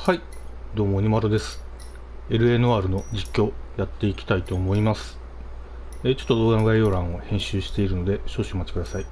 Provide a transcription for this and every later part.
はい、どうも、おにまろです。L.A. ノワールの実況やっていきたいと思います。ちょっと動画の概要欄を編集しているので少々お待ちください。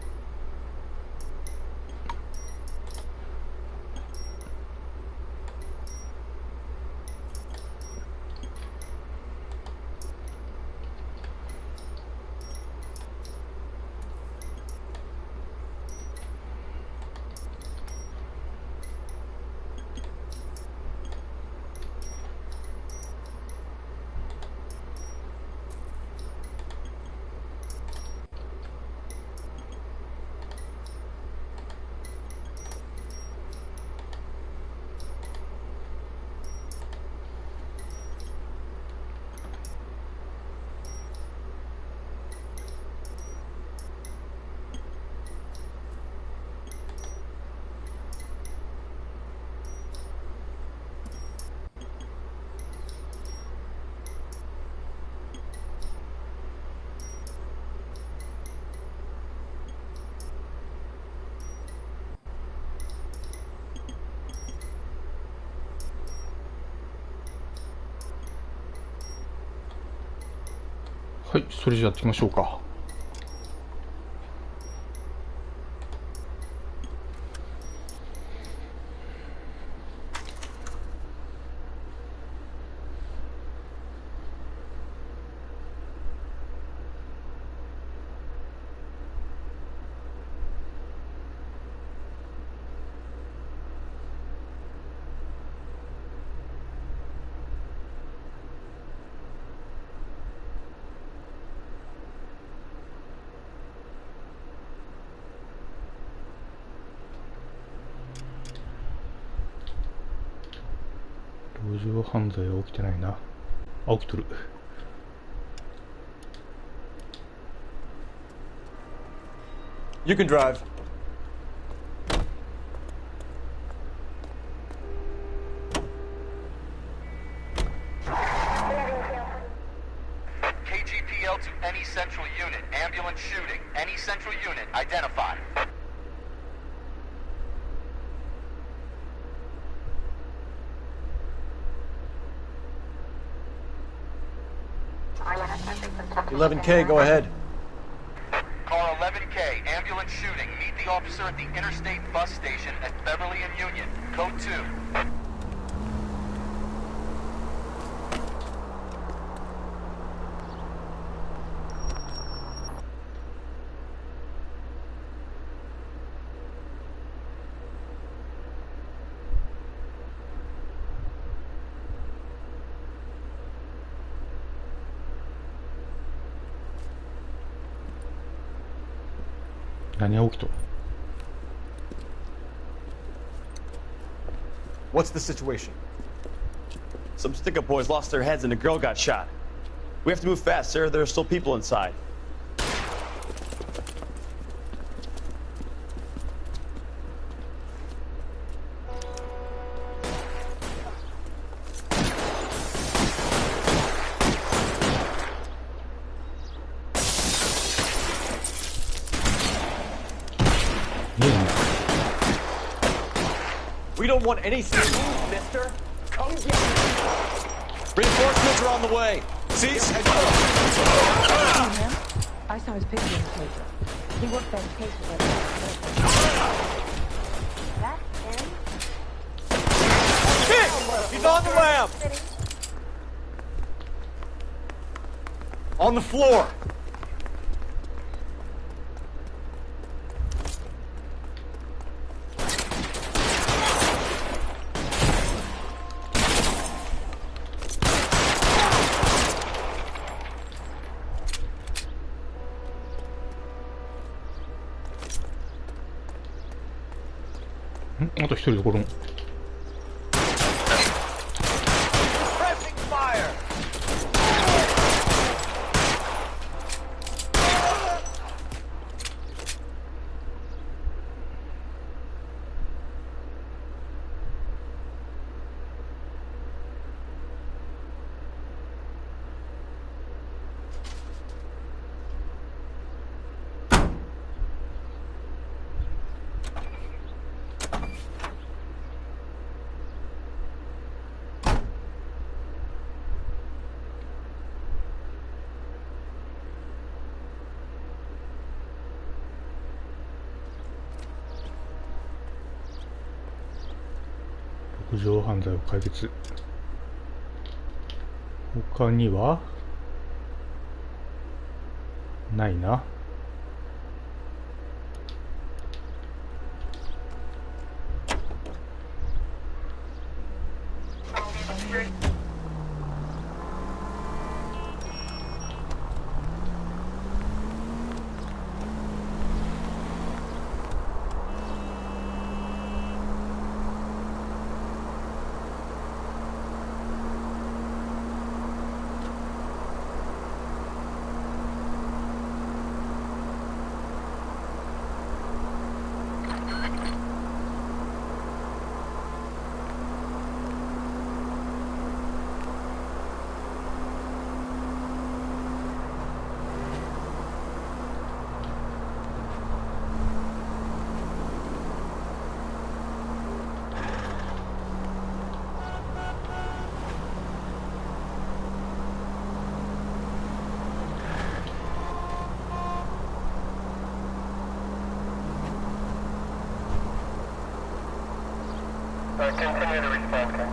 はい、それじゃあやっていきましょうか。路上犯罪は起きてないな。あ、起きとる。You can drive. KGPL to any central unit. Ambulance shooting. Any central unit. Identify. $11K, go ahead. Car 11K. Ambulance shooting. Meet the officer at the interstate bus station at Beverly and Union. Code 2.何が起きと？ What's the situation? Some stick-up boys lost their heads and a girl got shot. We have to move fast, sir. There are still people inside. We don't want any move, mister. Come get me. Reinforcements are on the way. See? I saw his picture in the paper. He worked on the case with that. Hit! He's on the lam! On the floor.ん？あと一人どころ。Pressing fire! 路上犯罪を解決。他にはないな。Continue to respond, Ken.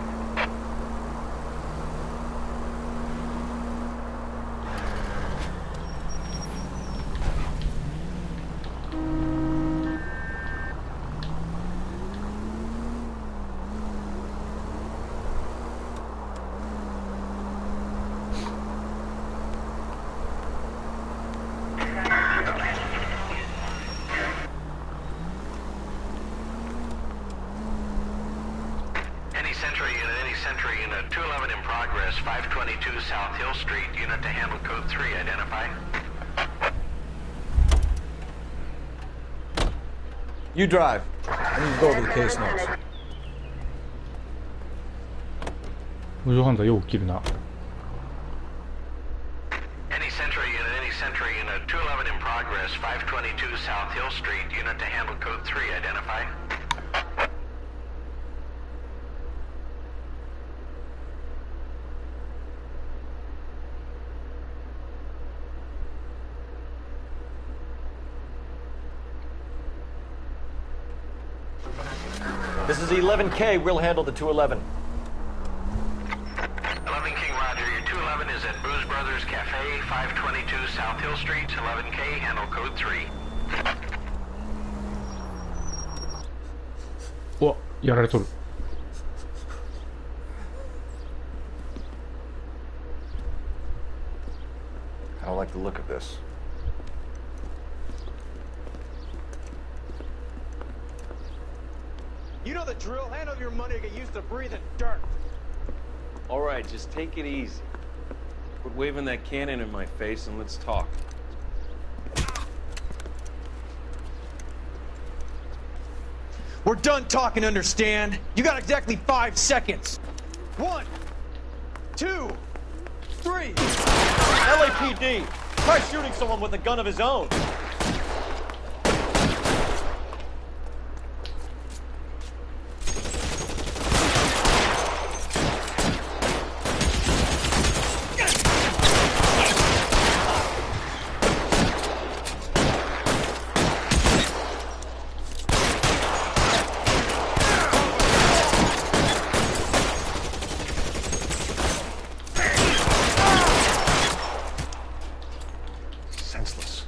Entry unit 211 in progress, 522 South Hill Street, unit to handle code 3, identify. You drive. I need to go over the case notes. 路上犯罪よく起きるな。Any sentry unit 211 in progress, 522 South Hill Street, unit to handle code 3, identify. This is 11K. We'll handle the 211. 11 King Roger, your 211 is at Booze Brothers Cafe, 522 South Hill Street, 11K, handle code 3. うわ、やられとる。I don't like the look of this. You know the drill. Hand over your money to get used to breathing dirt. All right, just take it easy. Quit waving that cannon in my face and let's talk. We're done talking, understand? You got exactly 5 seconds. 1, 2, 3. LAPD! Try shooting someone with a gun of his own. Senseless.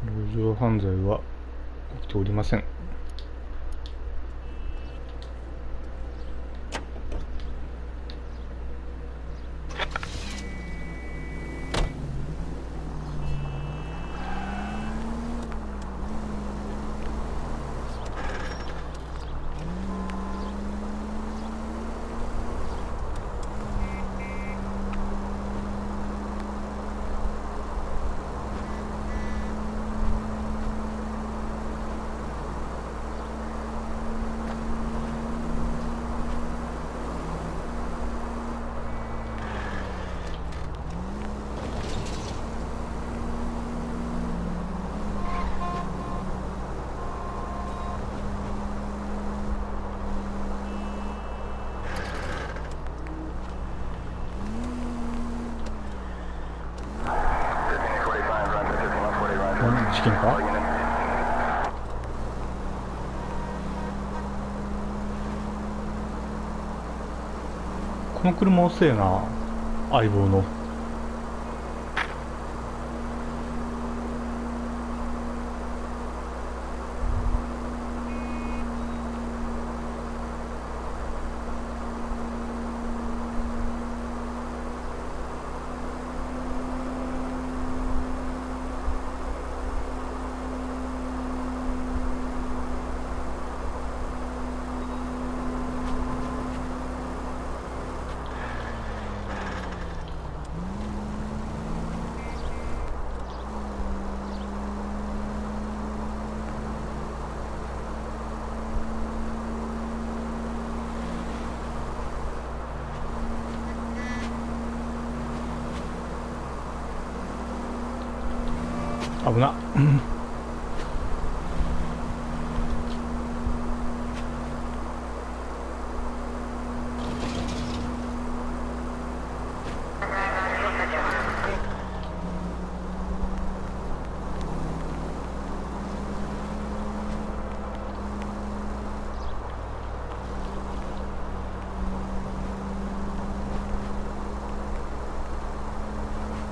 路上犯罪は起きておりません。チキンか。この車遅えな、相棒の。危な。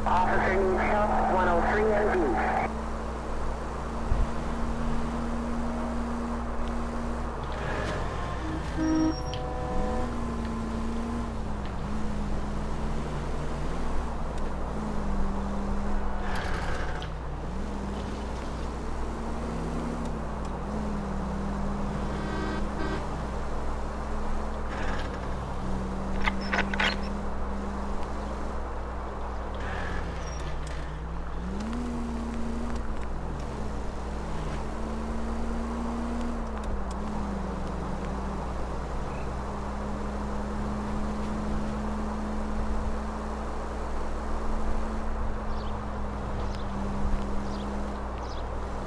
Officer needs help, 103 MD.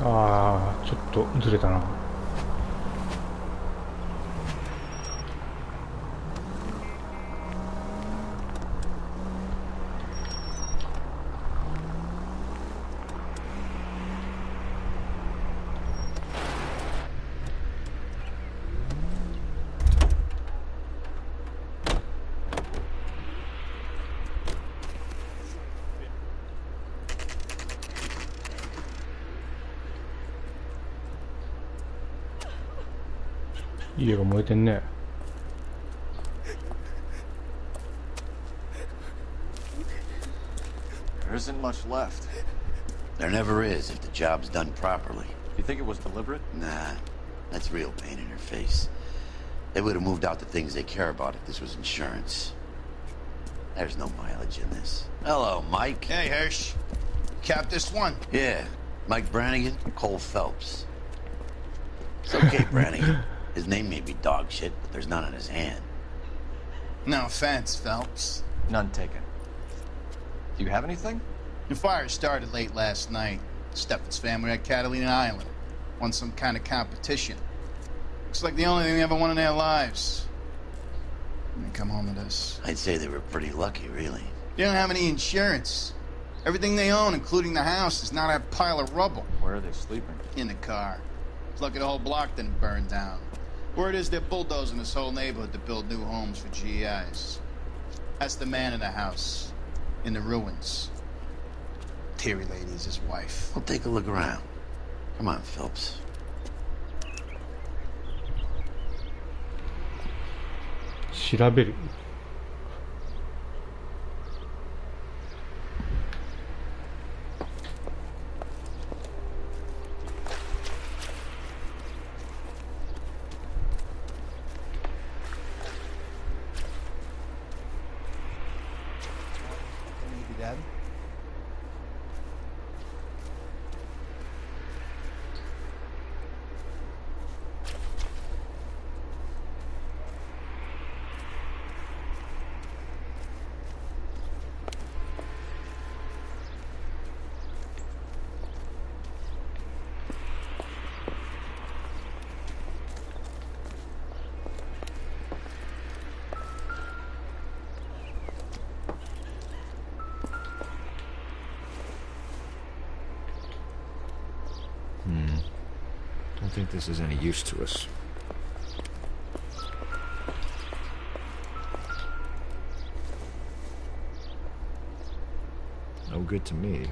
ああ、ちょっとずれたな。家が燃えてんね。There isn't much left. There never is if the job's done properly. You think it was deliberate? Nah, that's real pain in her face. They would have moved out the things they care about if this was insurance. There's no mileage in this. Hello, Mike. Hey, Hirsch. Cap this one. Yeah, Mike Brannigan, Cole Phelps. It's okay, Brannigan. His name may be dog shit, but there's none in his hand. No offense, Phelps. None taken. Do you have anything? The fire started late last night. Steffen's family at Catalina Island. Won some kind of competition. Looks like the only thing they ever won in their lives. And they come home to this. I'd say they were pretty lucky, really. They don't have any insurance. Everything they own, including the house, is now that pile of rubble. Where are they sleeping? In the car. It's lucky the whole block didn't burn down. Word is they're bulldozing this whole neighborhood to build new homes for GIs. That's the man in the house. In the ruins. Terry lady's his wife. We'll take a look around. Come on, Phelps.調べる。Don't think this is any use to us. No good to me.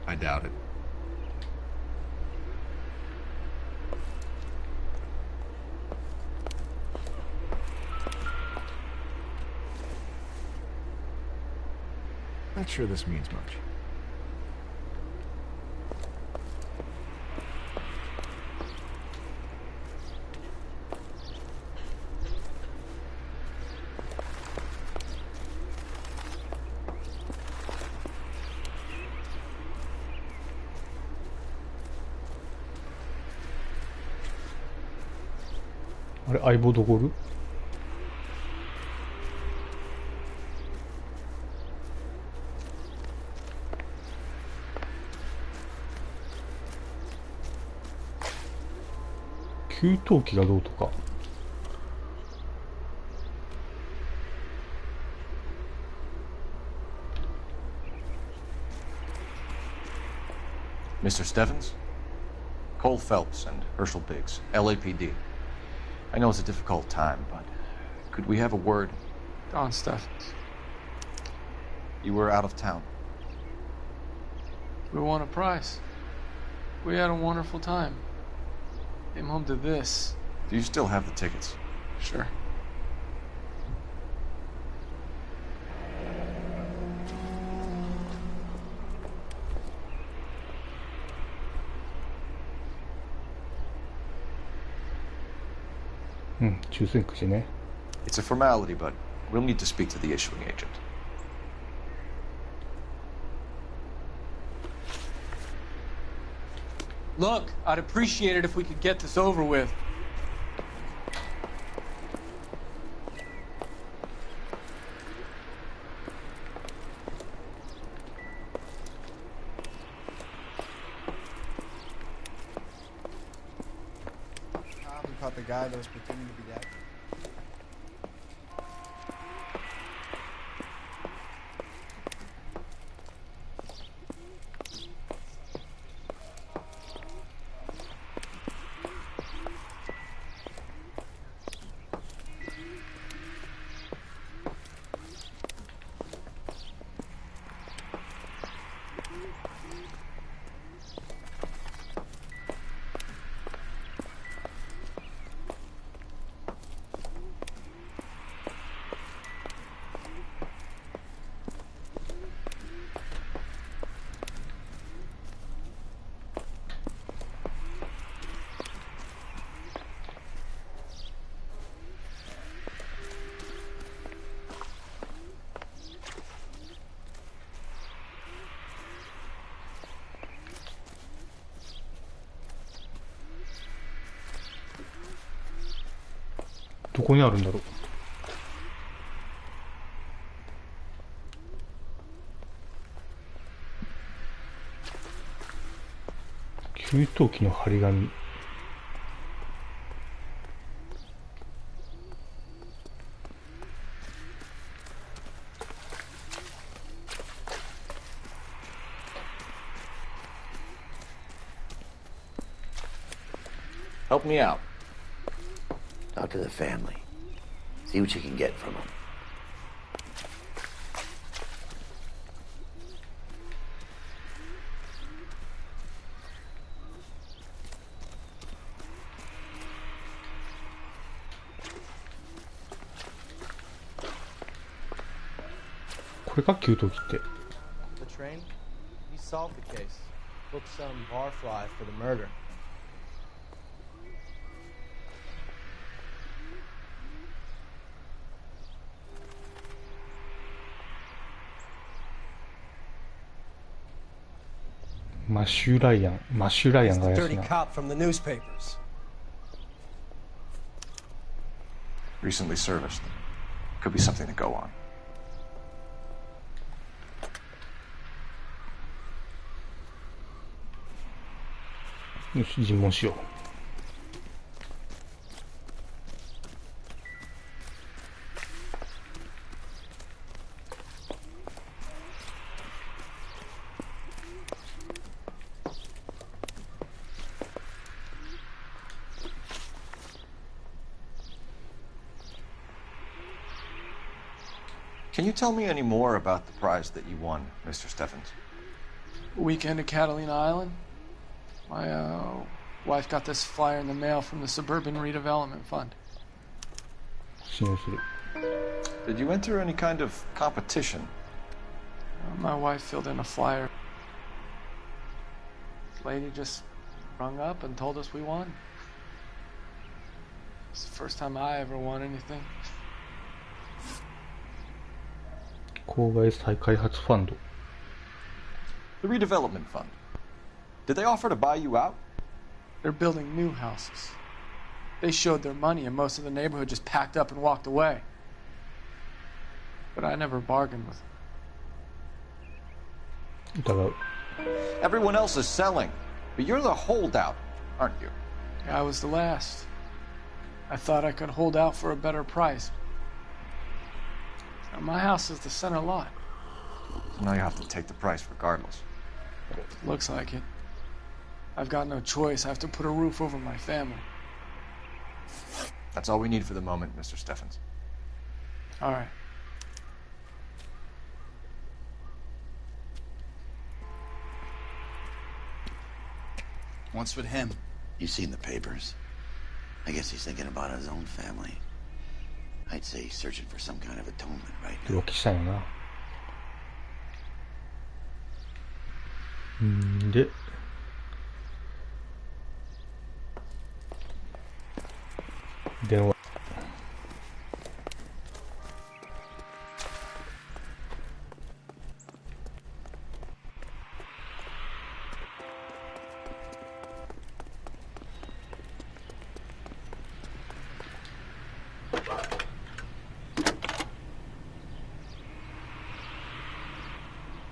I doubt it. Not sure this means much.あれ、相棒どこおる？給湯器がどうとか。Mr. Stevens? Cole Phelps and Herschel Biggs, LAPD. I know it's a difficult time, but could we have a word? Don Stevens. You were out of town. We won a prize. We had a wonderful time. Came home to this. Do you still have the tickets? Sure. It's a formality, but we'll need to speak to the issuing agent. Look, I'd appreciate it if we could get this over with. We caught the guy that was pretending to be dead.どこにあるんだろう。給湯器の張り紙。Help me out. Talk to the family. See what you can get from them. The train? He solved the case. Booked some barfly for the murder. Mashurayanが怪しいな。 cop from the newspapers. Recently serviced. Could be something to go on. よし、尋問しよう。Can you tell me any more about the prize that you won, Mr. Steffens? Weekend at Catalina Island. My wife got this flyer in the mail from the Suburban Redevelopment Fund. 信用する。 Did you enter any kind of competition? My wife filled in a flyer. This lady just rung up and told us we won. It's the first time I ever won anything. 郊外再開発ファンド。 The redevelopment fund. Did they offer to buy you out? They're building new houses. They showed their money and most of the neighborhood just packed up and walked away. But I never bargained with them. 疑う。 Everyone else is selling, but you're the holdout, aren't you? I was the last. I thought I could hold out for a better price. Now, my house is the center lot. So now you have to take the price regardless. Looks like it. I've got no choice. I have to put a roof over my family. That's all we need for the moment, Mr. Steffens. All right. What's with him? You've seen the papers. I guess he's thinking about his own family. I'd say he's searching for some kind of atonement right now. 浮気したんやな。で、電話。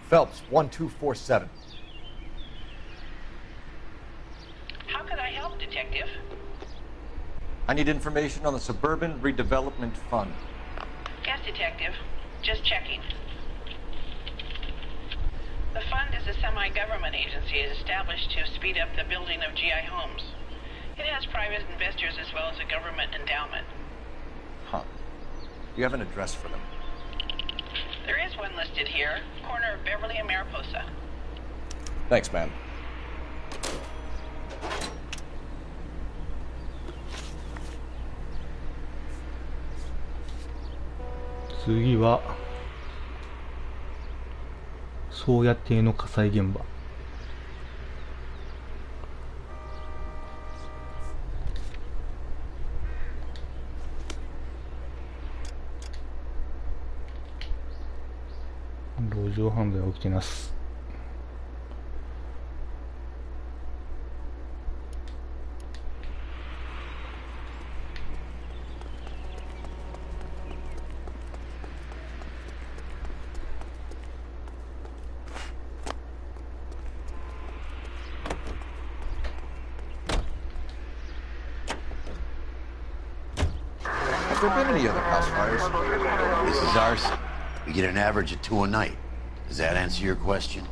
Phelps, 1247. How can I help, Detective? I need information on the Suburban Redevelopment Fund. Yes, Detective. Just checking. The fund is a semi-government agency established to speed up the building of GI homes. It has private investors as well as a government endowment. Huh. You have an address for them? There is one listed here, corner of Beverly and Mariposa. Thanks, man.次は宗谷邸の火災現場。路上犯罪が起きています。Have there been any other house fires? This is arson. We get an average of 2 a night. Does that answer your question?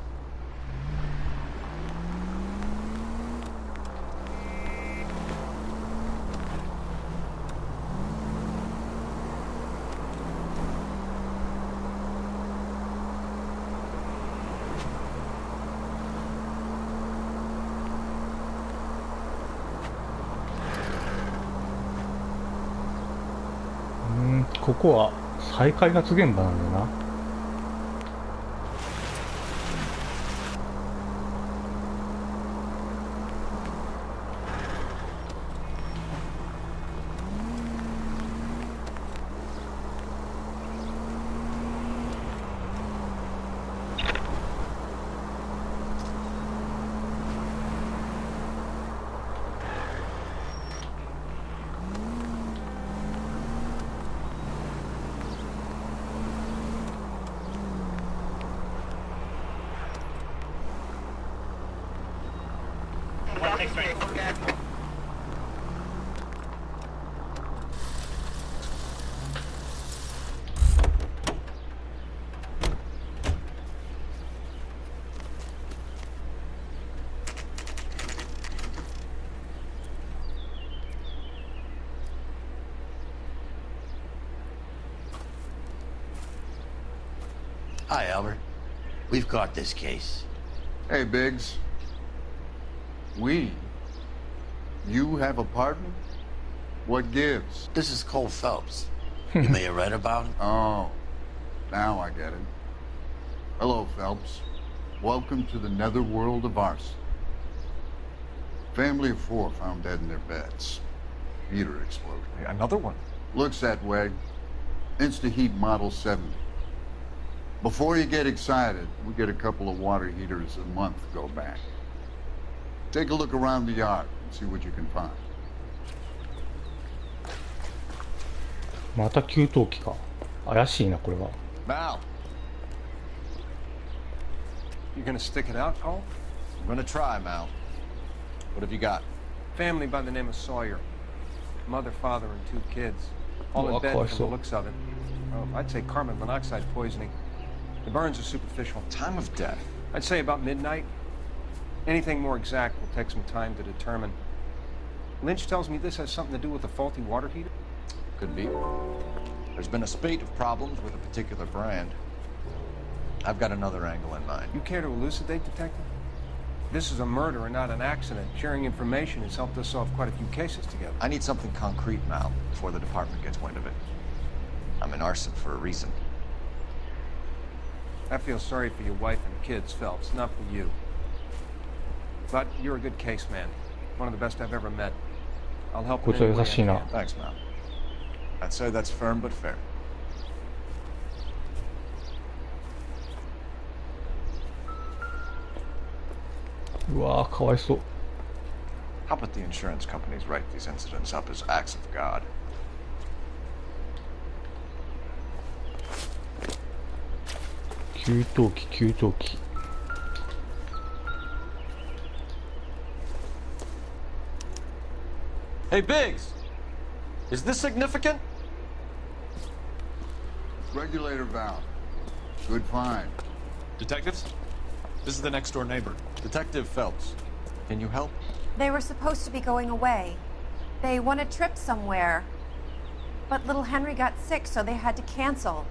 うん、ここは再開発現場なんだな。Hi, Albert. We've caught this case. Hey, Biggs. We? You have a partner? What gives? This is Cole Phelps. You may have read about him. Oh, now I get it. Hello, Phelps. Welcome to the netherworld of arson. Family of 4 found dead in their beds. Heater exploded. Another one? Looks that way. Insta-heat Model 70. Before you get excited, we get a couple of water heaters a month go back. Take a look around the yard and see what you can find. また給湯器か。怪しいなこれは。Mal. You gonna stick it out, Cole? I'm gonna try, Mal. What have you got? Family by the name of Sawyer. Mother, father, and 2 kids. All in bed from the looks of it. Oh, I'd say carbon monoxide poisoning. The burns are superficial. Time of death? I'd say about midnight. Anything more exact will take some time to determine. Lynch tells me this has something to do with the faulty water heater. Could be. There's been a spate of problems with a particular brand. I've got another angle in mind. You care to elucidate, Detective? This is a murder and not an accident. Sharing information has helped us solve quite a few cases together. I need something concrete, Mal, before the department gets wind of it. I'm in arson for a reason. I feel sorry for your wife and kids, Phelps, not for you. But you're a good case man. One of the best I've ever met. I'll help in any way I can. Thanks, Mal. I'd say that's firm but fair. Wow, かわいそう。 How about the insurance companies write these incidents up as acts of God? Hey, Biggs! Is this significant? Regulator valve. Good find. Detectives? This is the next door neighbor. Detective Phelps. Can you help? They were supposed to be going away. They won a trip somewhere. But little Henry got sick, so they had to cancel.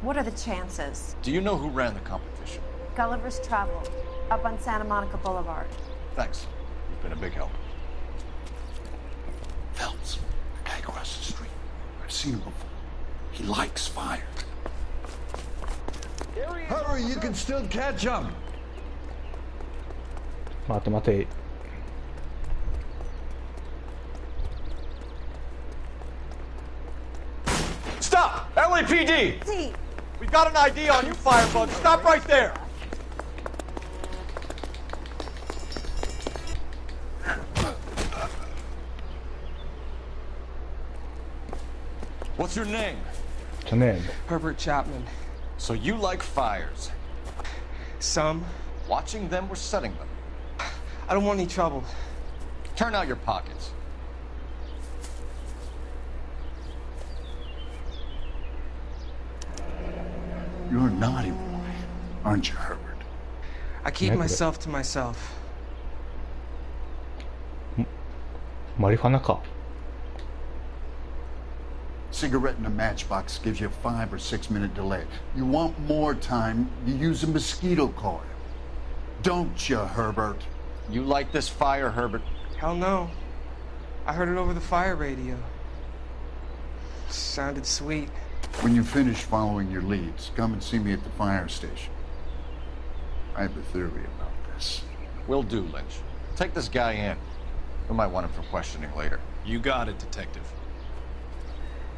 What are the chances? Do you know who ran the competition? Gulliver's Travel, up on Santa Monica Boulevard. Thanks. You've been a big help. Phelps, the guy across the street. I've seen him before. He likes fire. Hurry, you can still catch him. 待て待て。Stop! LAPD! See. We've got an ID on you, firebug. Stop right there! What's your name? What's your name? Herbert Chapman. So you like fires? Some. Watching them or setting them? I don't want any trouble. Turn out your pockets. You're a naughty boy, aren't you, Herbert? I keep myself to myself. マリファナか。 Cigarette in a matchbox gives you a 5 or 6 minute delay. You want more time, you use a mosquito coil. Don't you, Herbert? You like this fire, Herbert? Hell no. I heard it over the fire radio. Sounded sweet. When you finish following your leads, come and see me at the fire station. I have a theory about this. Will do, Lynch. Take this guy in. We might want him for questioning later. You got it, Detective.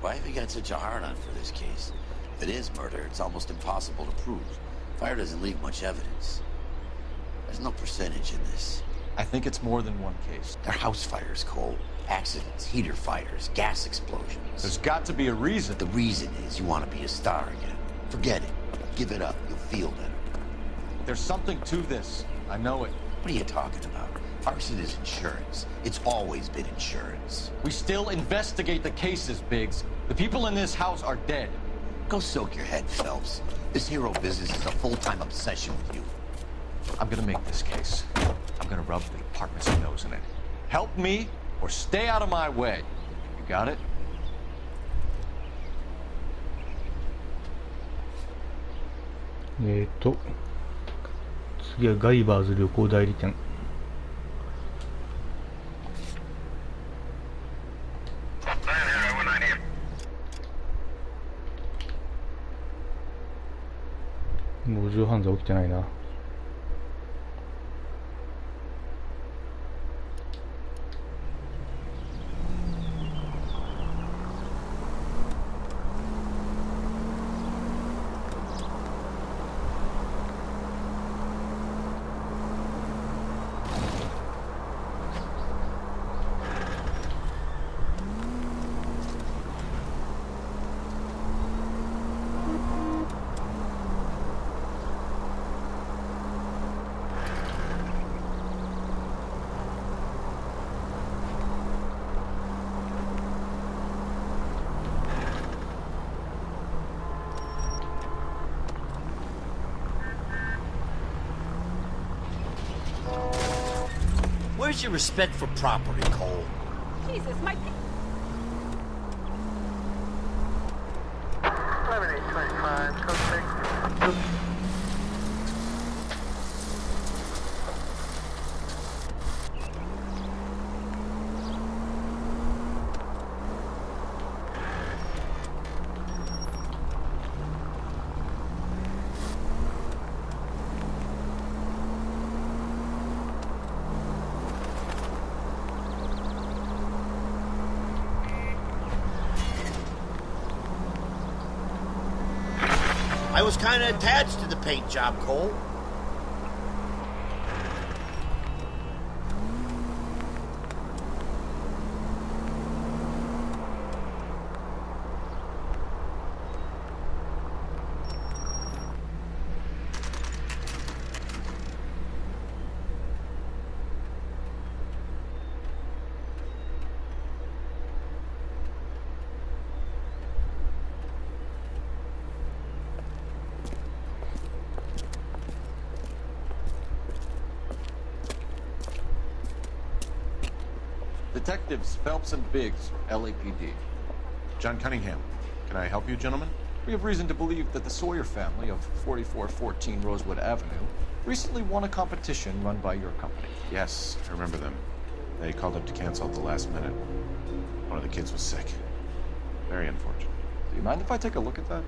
Why have you got such a hard-on for this case? If it is murder, it's almost impossible to prove. Fire doesn't leave much evidence. There's no percentage in this. I think it's more than one case. They're house fires, Cole. Accidents, heater fires, gas explosions. There's got to be a reason. The reason is you want to be a star again. Forget it. Give it up. You'll feel better. There's something to this. I know it. What are you talking about? Arson is insurance. It's always been insurance. We still investigate the cases, Biggs. The people in this house are dead. Go soak your head, Phelps. This hero business is a full-time obsession with you. I'm gonna make this case. I'm gonna rub the department's nose in it. Help me or stay out of my way. You got it? 次はガイバーズ旅行代理店。もう重犯罪起きてないな。Where's your respect for property, Cole? Jesus, my... 11-825, code 6. I was kind of attached to the paint job, Cole. Detectives Phelps and Biggs, LAPD. John Cunningham. Can I help you, gentlemen? We have reason to believe that the Sawyer family of 4414 Rosewood Avenue recently won a competition run by your company. Yes, I remember them. They called up to cancel at the last minute. One of the kids was sick. Very unfortunate. Do you mind if I take a look at that?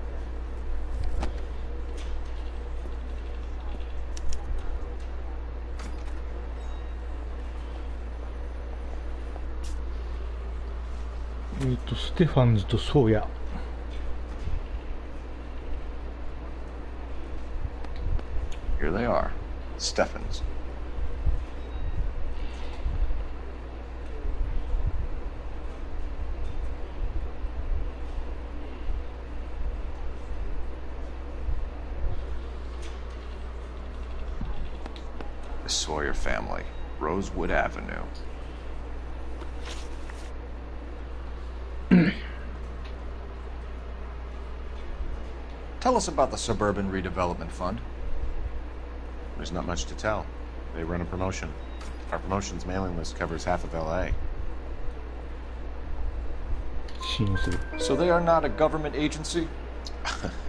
ステファンズとソーヤ。Here they are. Stephens. The Sawyer family, Rosewood Avenue. Tell us about the Suburban Redevelopment Fund. There's not much to tell. They run a promotion. Our promotion's mailing list covers half of L.A. So they are not a government agency?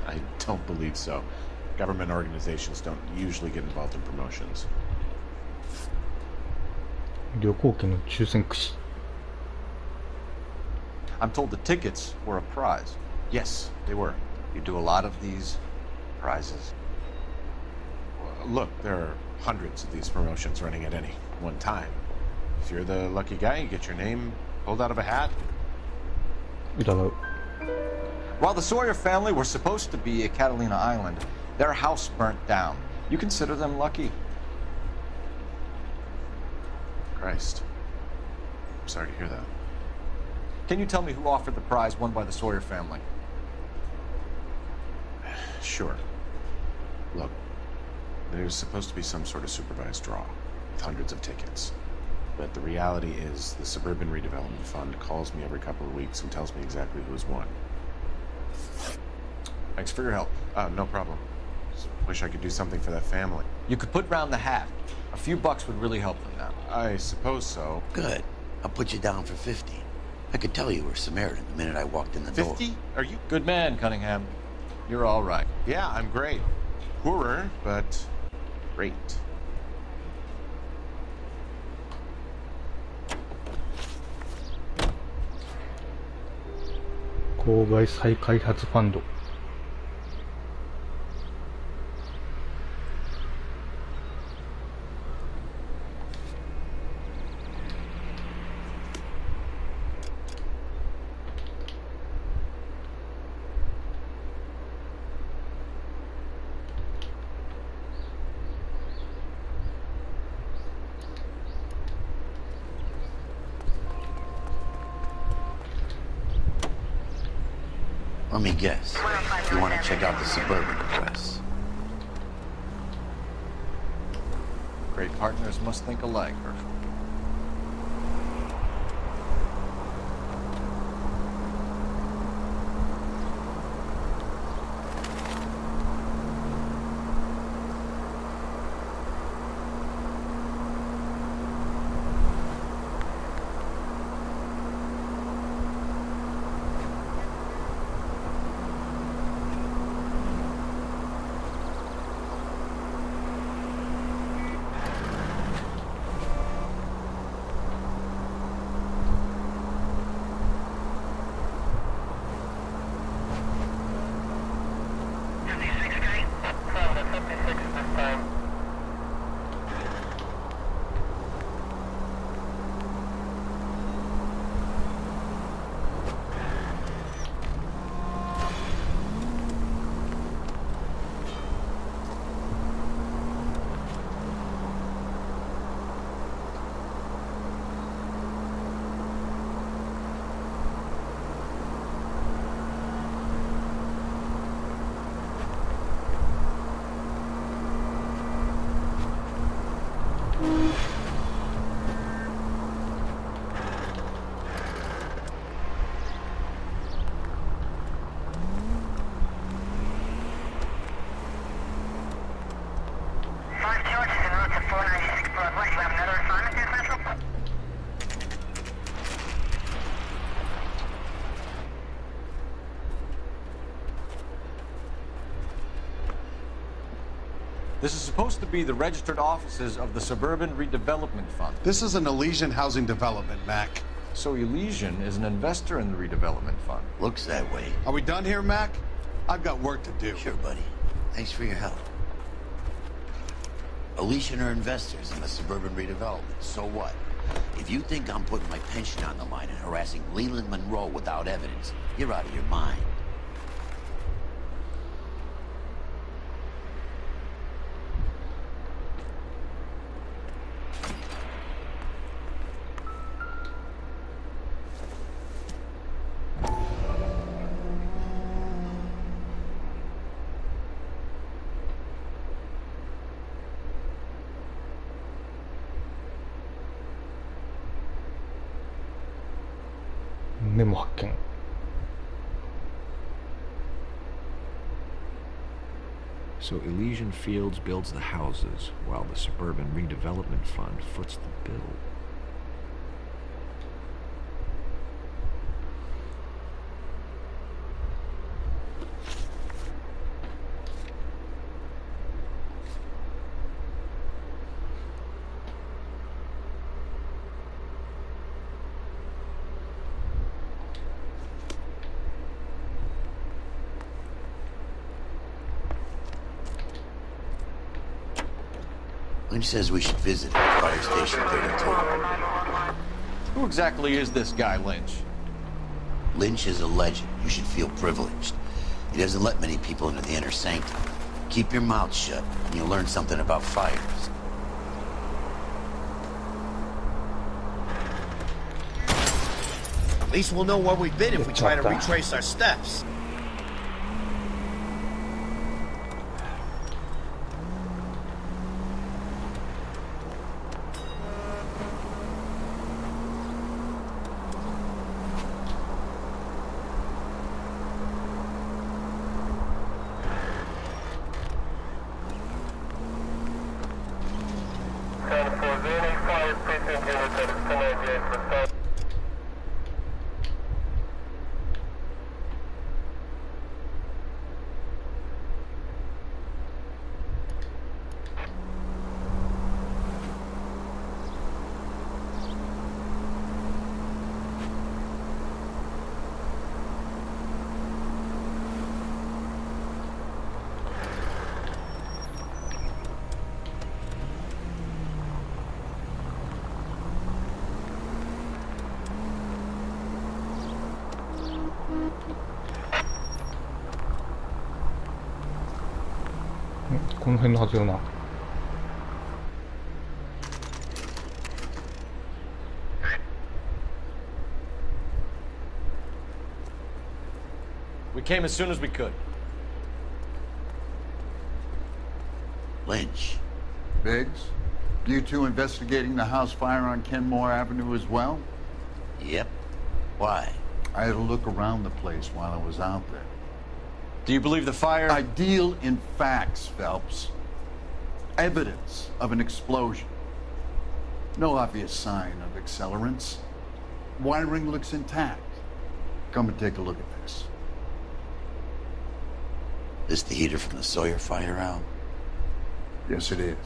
I don't believe so. Government organizations don't usually get involved in promotions. 旅行券の抽選口。I'm told the tickets were a prize. Yes, they were. You do a lot of these prizes. Look, there are hundreds of these promotions running at any one time. If you're the lucky guy, you get your name pulled out of a hat. While the Sawyer family were supposed to be at Catalina Island, their house burnt down. You consider them lucky? Christ. I'm sorry to hear that. Can you tell me who offered the prize won by the Sawyer family? Sure. Look, there's supposed to be some sort of supervised draw with hundreds of tickets. But the reality is the Suburban Redevelopment Fund calls me every couple of weeks and tells me exactly who's won. Thanks for your help. No problem. Just wish I could do something for that family. You could put round the hat. A few bucks would really help them now. I suppose so. Good. I'll put you down for 50. I could tell you were Samaritan the minute I walked in the door. 50? Are you... Good man, Cunningham. You're all right. Yeah, I'm great. poorer, but great. 郊外再開発ファンド。Let me guess. You want to check out the suburban press? Great partners must think alike, Herschel. This is supposed to be the registered offices of the Suburban Redevelopment Fund. This is an Elysian housing development, Mac. So Elysian is an investor in the redevelopment fund. Looks that way. Are we done here, Mac? I've got work to do. Sure, buddy. Thanks for your help. Elysian are investors in the suburban redevelopment. So what? If you think I'm putting my pension on the line and harassing Leland Monroe without evidence, you're out of your mind.メモ発見。So Elysian Fields builds the houses, while the Suburban Redevelopment Fund foots the bill. Lynch says we should visit Fire Station 32. Who exactly is this guy, Lynch? Lynch is a legend. You should feel privileged. He doesn't let many people into the inner sanctum. Keep your mouth shut, and you'll learn something about fires. At least we'll know where we've been if we try to retrace our steps. この辺のはずよな。We came as soon as we could. Lynch. Biggs, you two investigating the house fire on Kenmore Avenue as well? Yep. Why? I had a look around the place while I was out there. Do you believe the fire? I deal in facts, Phelps. Evidence of an explosion. No obvious sign of accelerants. Wiring looks intact. Come and take a look at this. This the heater from the Sawyer fire, Al? Yes, it is.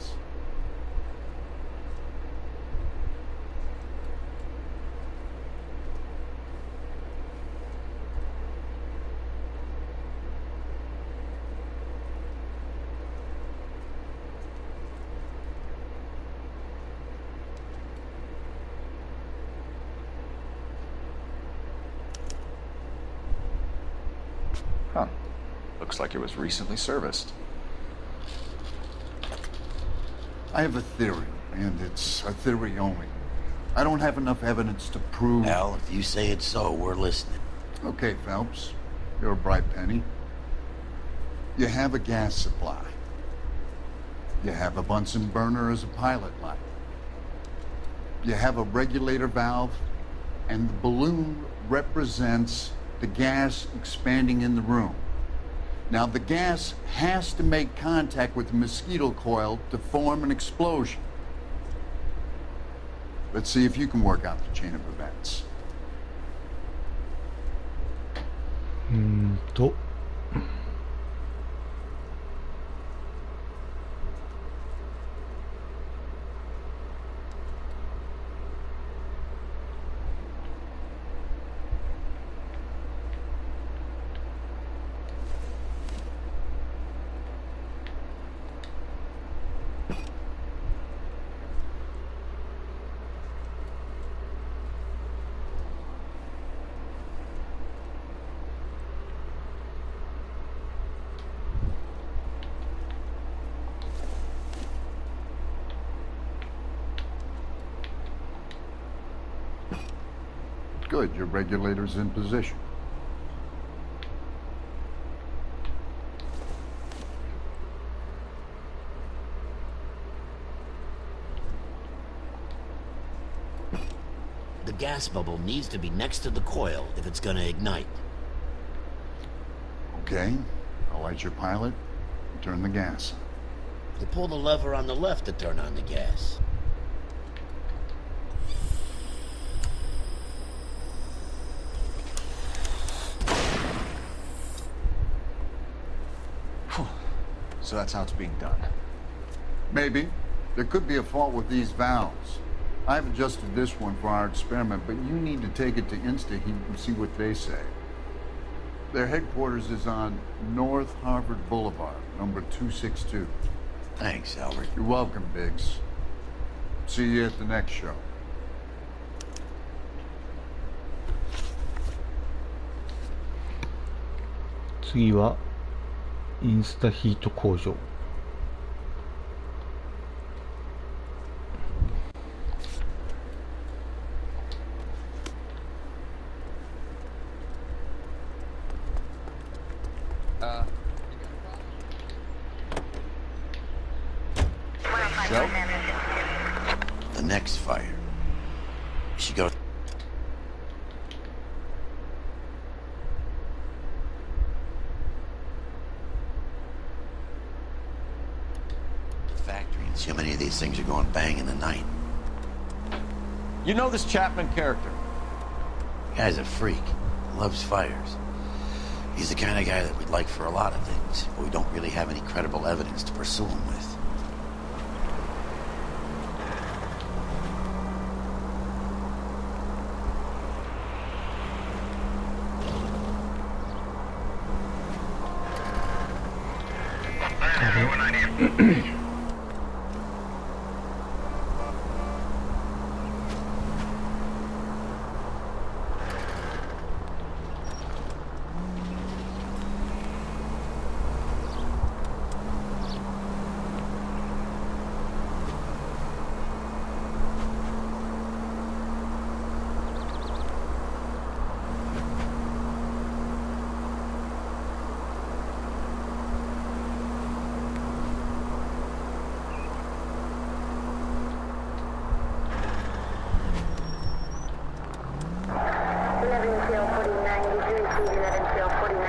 Huh. Looks like it was recently serviced. I have a theory, and it's a theory only. I don't have enough evidence to prove... Al, if you say it's so, we're listening. Okay, Phelps. You're a bright penny. You have a gas supply. You have a Bunsen burner as a pilot light. You have a regulator valve, and the balloon represents the gas expanding in the room. Now, the gas has to make contact with the mosquito coil to form an explosion. Let's see if you can work out the chain of events. 'Good, your regulator's in position. The gas bubble needs to be next to the coil if it's gonna ignite. Okay, I'll light your pilot and turn the gas. You pull the lever on the left to turn on the gas. So that's how it's being done. Maybe. There could be a fault with these valves. I've adjusted this one for our experiment, but you need to take it to InstaHeat and see what they say. Their headquarters is on North Harvard Boulevard, number 262. Thanks, Albert. You're welcome, Biggs. See you at the next show.次はインスタヒート工場。The next fire. We should go. Factory and see how many of these things are going bang in the night. You know this Chapman character? Guy's a freak. Loves fires. He's the kind of guy that we'd like for a lot of things, but we don't really have any credible evidence to pursue him with. NCL 49, did you receive that NCL 49?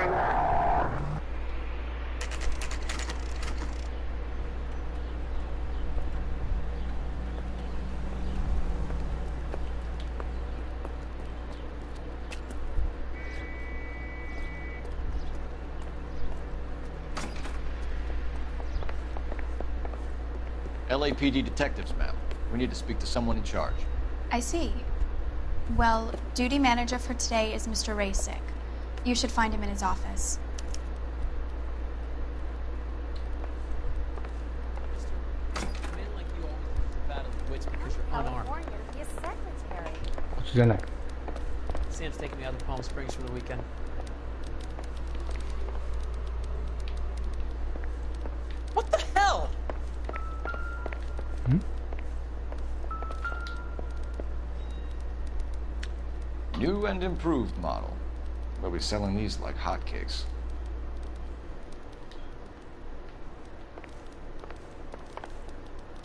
LAPD detectives, ma'am. We need to speak to someone in charge. I see. Well, duty manager for today is Mr. Rasick. You should find him in his office. Men like you always lose the battle of wits because you're unarmed. California to be a secretary. こっちじゃない。 Sam's taking me out to Palm Springs for the weekend. What the hell? New and improved model. We'll be selling these like hotcakes.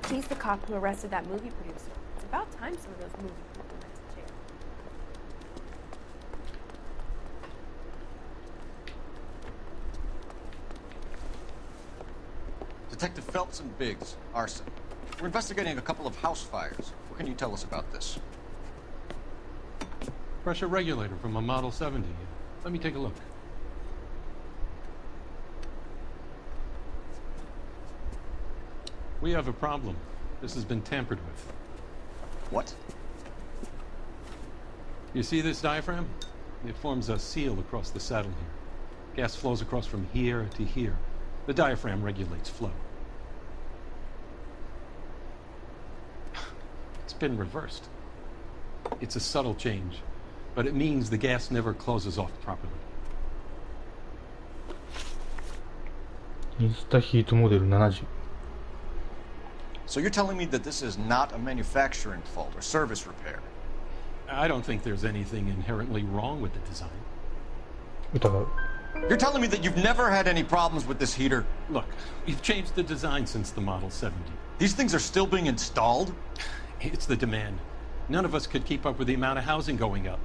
He's the cop who arrested that movie producer. It's about time some of those movie people went to jail. Detective Phelps and Biggs, arson. We're investigating a couple of house fires. What can you tell us about this? Pressure regulator from a Model 70. Let me take a look. We have a problem. This has been tampered with. What? You see this diaphragm? It forms a seal across the saddle here. Gas flows across from here to here. The diaphragm regulates flow. It's been reversed. It's a subtle change, but it means the gas never closes off properly. インスタヒートモデル70。 So you're telling me that this is not a manufacturing fault or service repair? I don't think there's anything inherently wrong with the design. 疑う。 You're telling me that you've never had any problems with this heater? Look, we've changed the design since the Model 70. These things are still being installed? It's the demand. None of us could keep up with the amount of housing going up.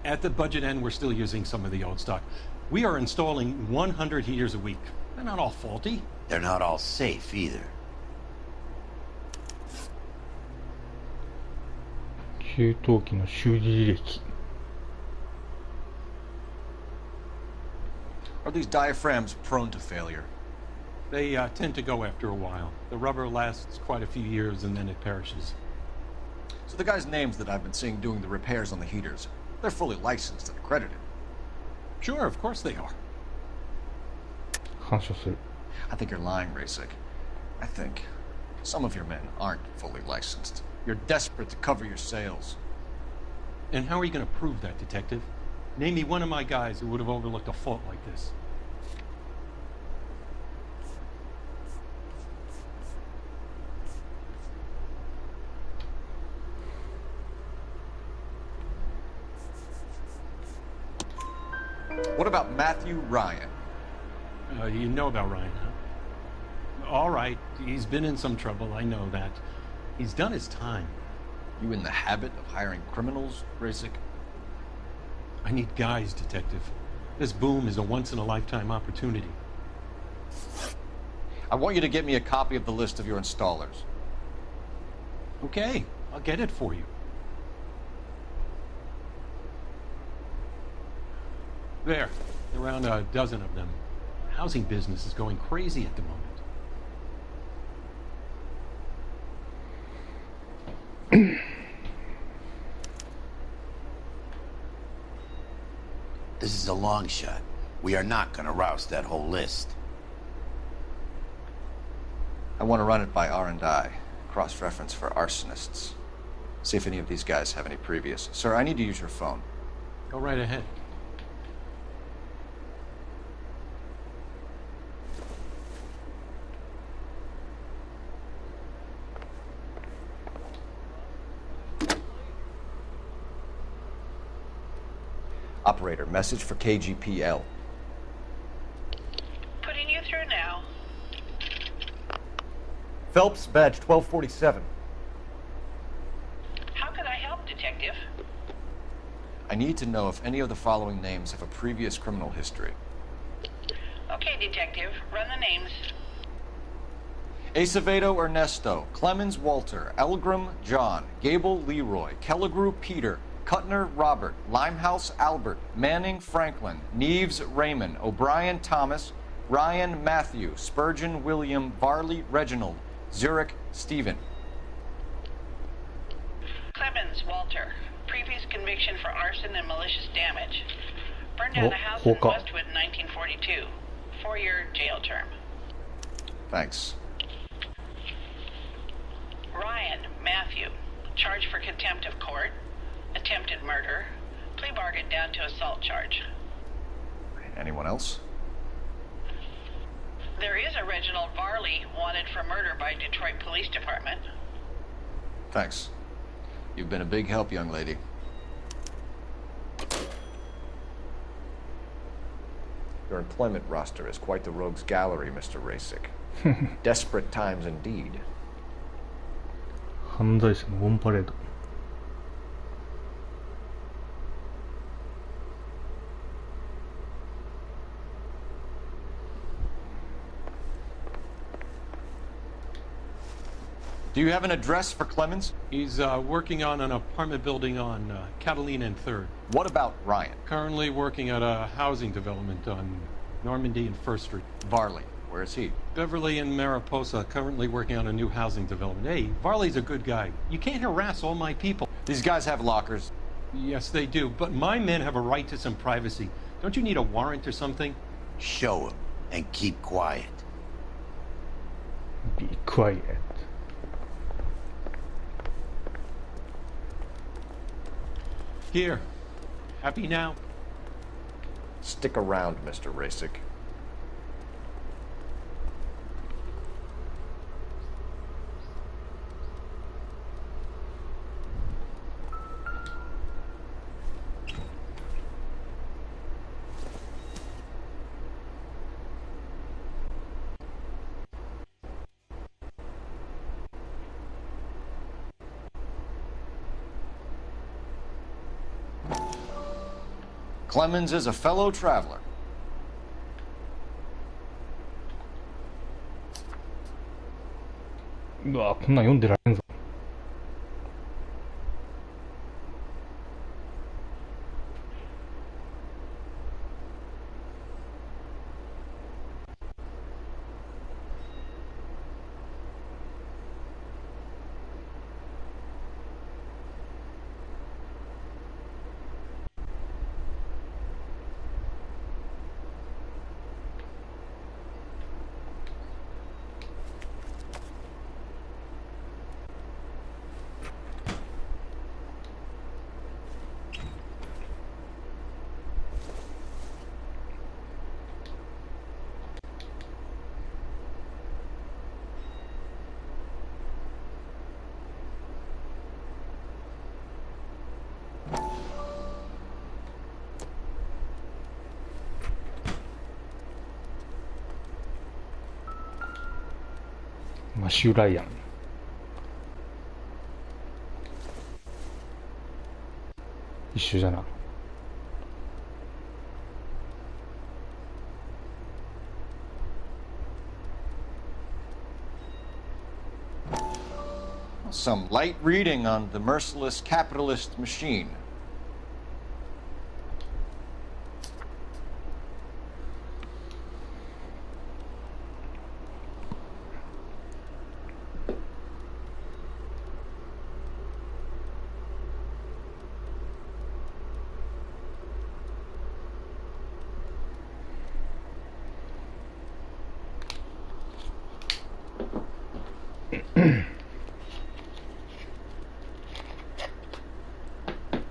At the budget end, we're still using some of the old stock. We are installing 100 heaters a week. They're not all faulty. They're not all safe either. 給湯器の修理履歴。 Are these diaphragms prone to failure? They tend to go after a while. The rubber lasts quite a few years and then it perishes. So the guys' names that I've been seeing doing the repairs on the heaters, they're fully licensed and accredited. Sure, of course they are. 反射する。 I think you're lying, Rasick. I think some of your men aren't fully licensed. You're desperate to cover your sales. And how are you going to prove that, Detective? Name me one of my guys who would have overlooked a fault like this. What about Matthew Ryan? You know about Ryan, huh? All right, he's been in some trouble, I know that. He's done his time. You in the habit of hiring criminals, Rasick? I need guys, Detective. This boom is a once-in-a-lifetime opportunity. I want you to get me a copy of the list of your installers. Okay, I'll get it for you. There, around a dozen of them. The housing business is going crazy at the moment. This is a long shot. We are not going to roust that whole list. I want to run it by R&I, cross-reference for arsonists. See if any of these guys have any previous. Sir, I need to use your phone. Go right ahead. Operator, message for KGPL. Putting you through now. Phelps, badge 1247. How can I help, Detective? I need to know if any of the following names have a previous criminal history. Okay, Detective. Run the names. Acevedo Ernesto, Clemens Walter, Elgram John, Gable Leroy, Kelligrew Peter, Kuttner Robert, Limehouse Albert, Manning Franklin, Neves Raymond, O'Brien Thomas, Ryan Matthew, Spurgeon William, Varley Reginald, Zurich Stephen. Clemens Walter. Previous conviction for arson and malicious damage. Burned down a house in Westwood in 1942. 4-year jail term. Thanks. Ryan Matthew. Charged for contempt of court. Attempted murder. Plea bargain down to assault charge. Anyone else? There is a Reginald Varley wanted for murder by Detroit Police Department. Thanks. You've been a big help, young lady. Your employment roster is quite the rogues gallery, Mr. Rasick. Desperate times indeed. 犯罪者のオンパレード。Do you have an address for Clemens? He's working on an apartment building on Catalina and 3rd. What about Ryan? Currently working at a housing development on Normandy and 1st Street. Varley, where is he? Beverly and Mariposa, currently working on a new housing development. Hey, Varley's a good guy. You can't harass all my people. These guys have lockers. Yes, they do, but my men have a right to some privacy. Don't you need a warrant or something? Show him and keep quiet. Be quiet. Here. Happy now? Stick around, Mr. Rasick. Clemens is a fellow traveler.こんなん読んでられんぞ。マシュライアン。一緒じゃな。Some light reading on the merciless capitalist machine.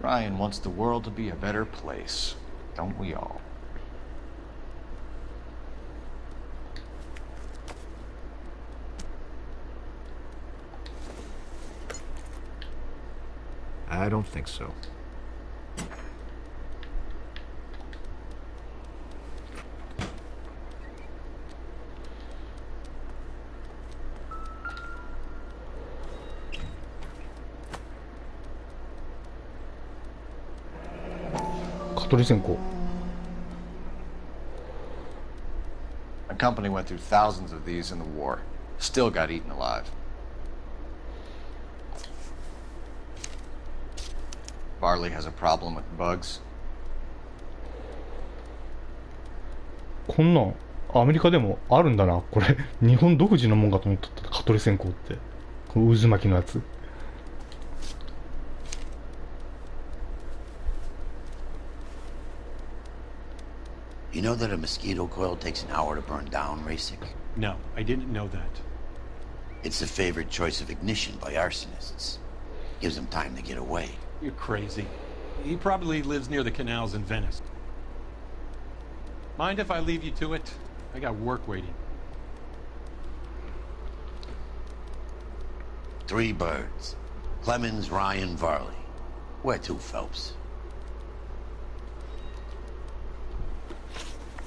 Ryan wants the world to be a better place, don't we all? I don't think so. 蚊取り線香。My company went through thousands of these in the war. Still got eaten alive. Barley has a problem with bugs. こんなんアメリカでもあるんだな。これ日本独自のもんかと思ってた。蚊取り線香ってこの渦巻きのやつ。You know that a mosquito coil takes an hour to burn down, Rasic? No, I didn't know that. It's the favorite choice of ignition by arsonists. Gives them time to get away. You're crazy. He probably lives near the canals in Venice. Mind if I leave you to it? I got work waiting. 3 birds. Clemens, Ryan, Varley. Where to, Phelps?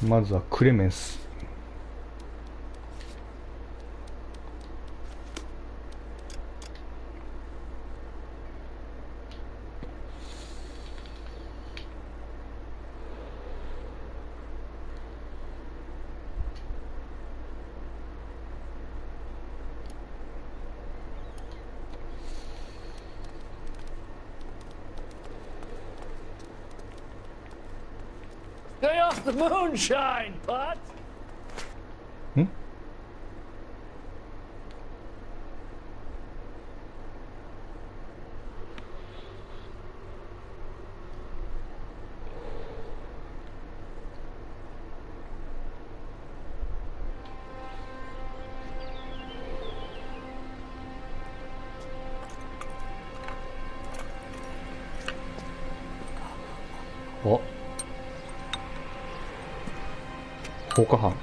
まずはクレメンス。Stay off the moonshine, Pot! ん？お。放火犯。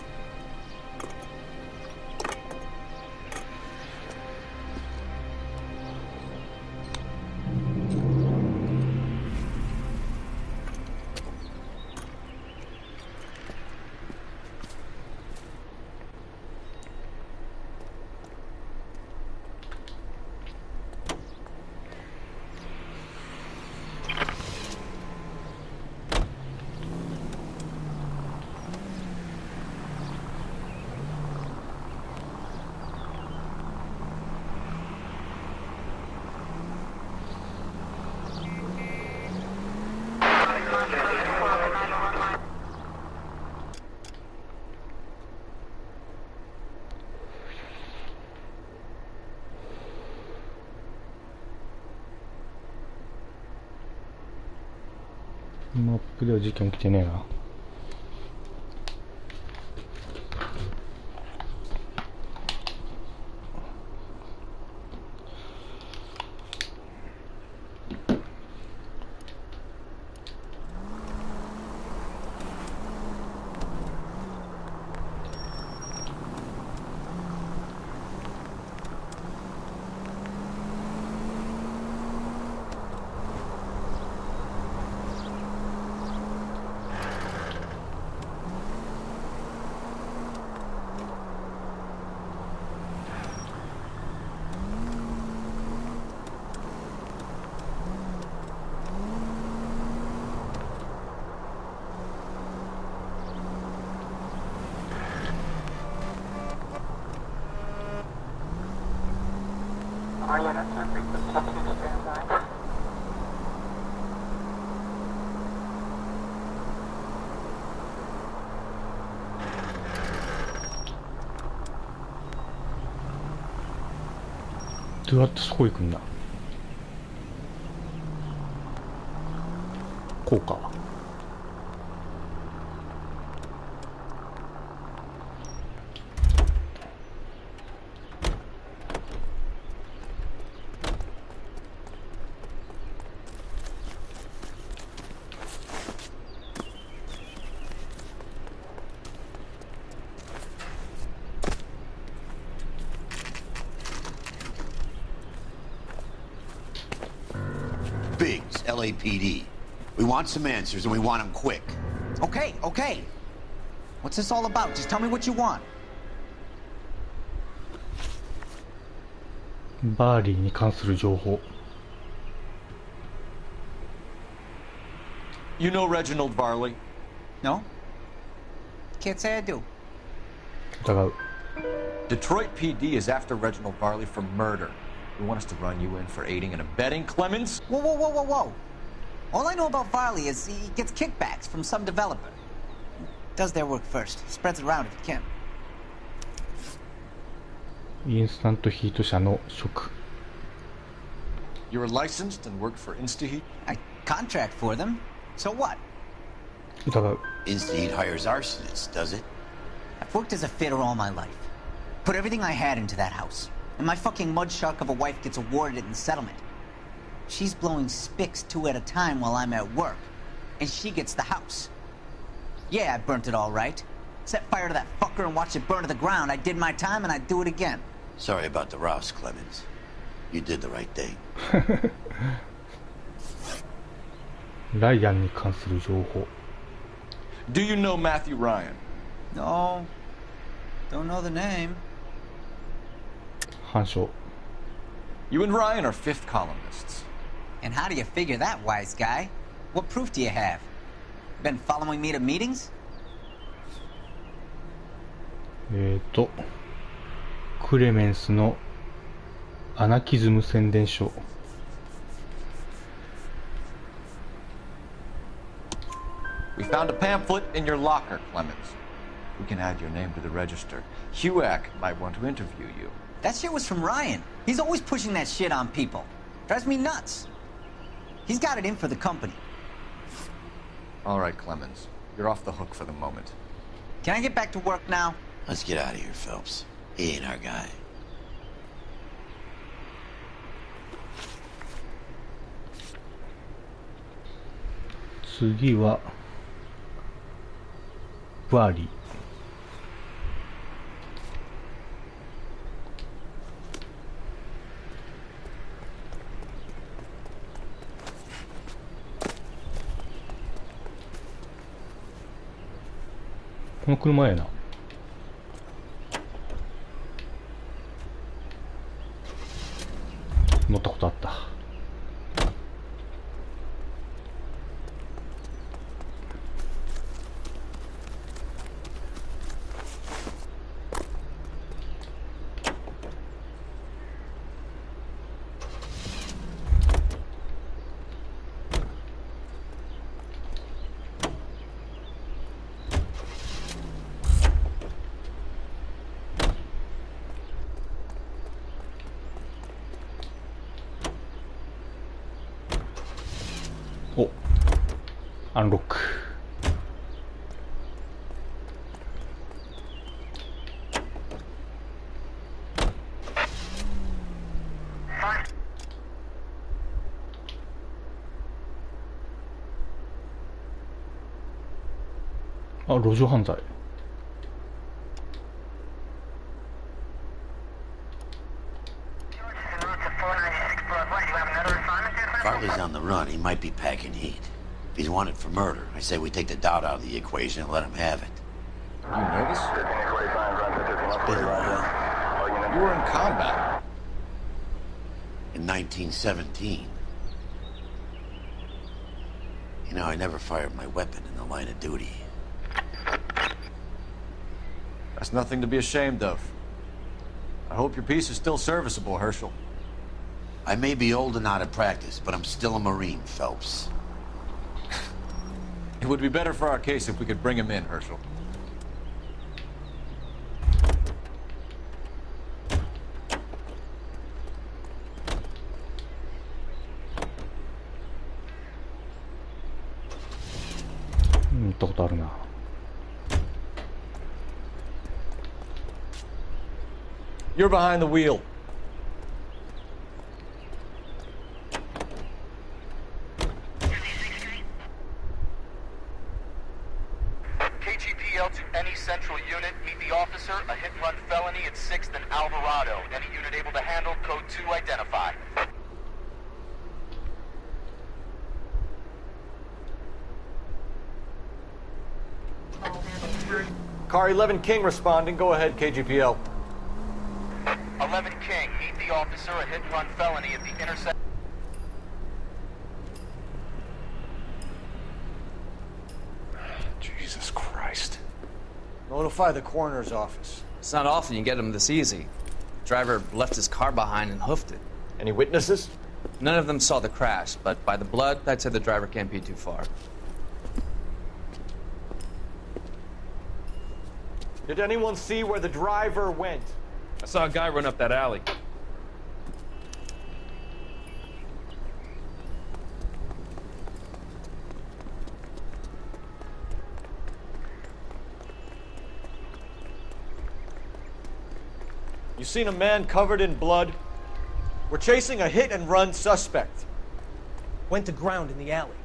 マップでは事件起きてねえな。どうやってそこ行くんだ。こうか。L.A.P.D. We want some answers, and we want them quick. Okay, okay. What's this all about? Just tell me what you want. バーリーに関する情報。You know Reginald Varley? No? Can't say I do. Detroit PD is after Reginald Varley for murder. You want us to run you in for aiding and abetting, Clemens? Whoa, whoa, whoa, whoa, whoa. All I know about Varley is he gets kickbacks from some developer. Does their work first. Spreads it around if he can. インスタントヒート社の職。 You're licensed and work for InstaHeat? I contract for them. So what? 疑う。 InstaHeat hires arsonists, does it? I've worked as a fitter all my life. Put everything I had into that house. And my fucking mud shark of a wife gets awarded it in settlement. She's blowing spics 2 at a time while I'm at work. And she gets the house. Yeah, I burnt it all right. Set fire to that fucker and watched it burn to the ground. I did my time and I'd do it again. Sorry about the rouse, Clemens. You did the right thing. ライアンに関する情報。 Do you know Matthew Ryan? No. Don't know the name. 反証。 You and Ryan are fifth columnists. And how do you figure that, wise guy? What proof do you have? Been following me to meetings? クレメンスのアナキズム宣伝書。 We found a pamphlet in your locker, Clemens. We can add your name to the register. HUAC might want to interview you. That shit was from Ryan. He's always pushing that shit on people. Drives me nuts. He's got it in for the company. All right, Clemens. You're off the hook for the moment. Can I get back to work now? Let's get out of here, Phelps. He ain't our guy. 次はバーリー。この車やな。乗ったことあった。お、アンロック。あ、路上犯罪。Varley's on the run. He might be packing heat. If he's wanted for murder, I say we take the doubt out of the equation and let him have it. Are you nervous? It's been a while. You were in combat. In 1917. You know, I never fired my weapon in the line of duty. That's nothing to be ashamed of. I hope your piece is still serviceable, Herschel. I may be old and out of practice, but I'm still a Marine, Phelps. It would be better for our case if we could bring him in, Herschel. You're behind the wheel. KGPL to any central unit. Meet the officer. A hit-and-run felony at 6th and Alvarado. Any unit able to handle. Code 2 identify. Car 11 King responding. Go ahead, KGPL. 11 King. Meet the officer. A hit-and-run felony at the intersection. Notify the coroner's office. It's not often you get them this easy. The driver left his car behind and hoofed it. Any witnesses? None of them saw the crash, but by the blood, I'd say the driver can't be too far. Did anyone see where the driver went? I saw a guy run up that alley. You seen a man covered in blood? We're chasing a hit-and-run suspect. Went to ground in the alley.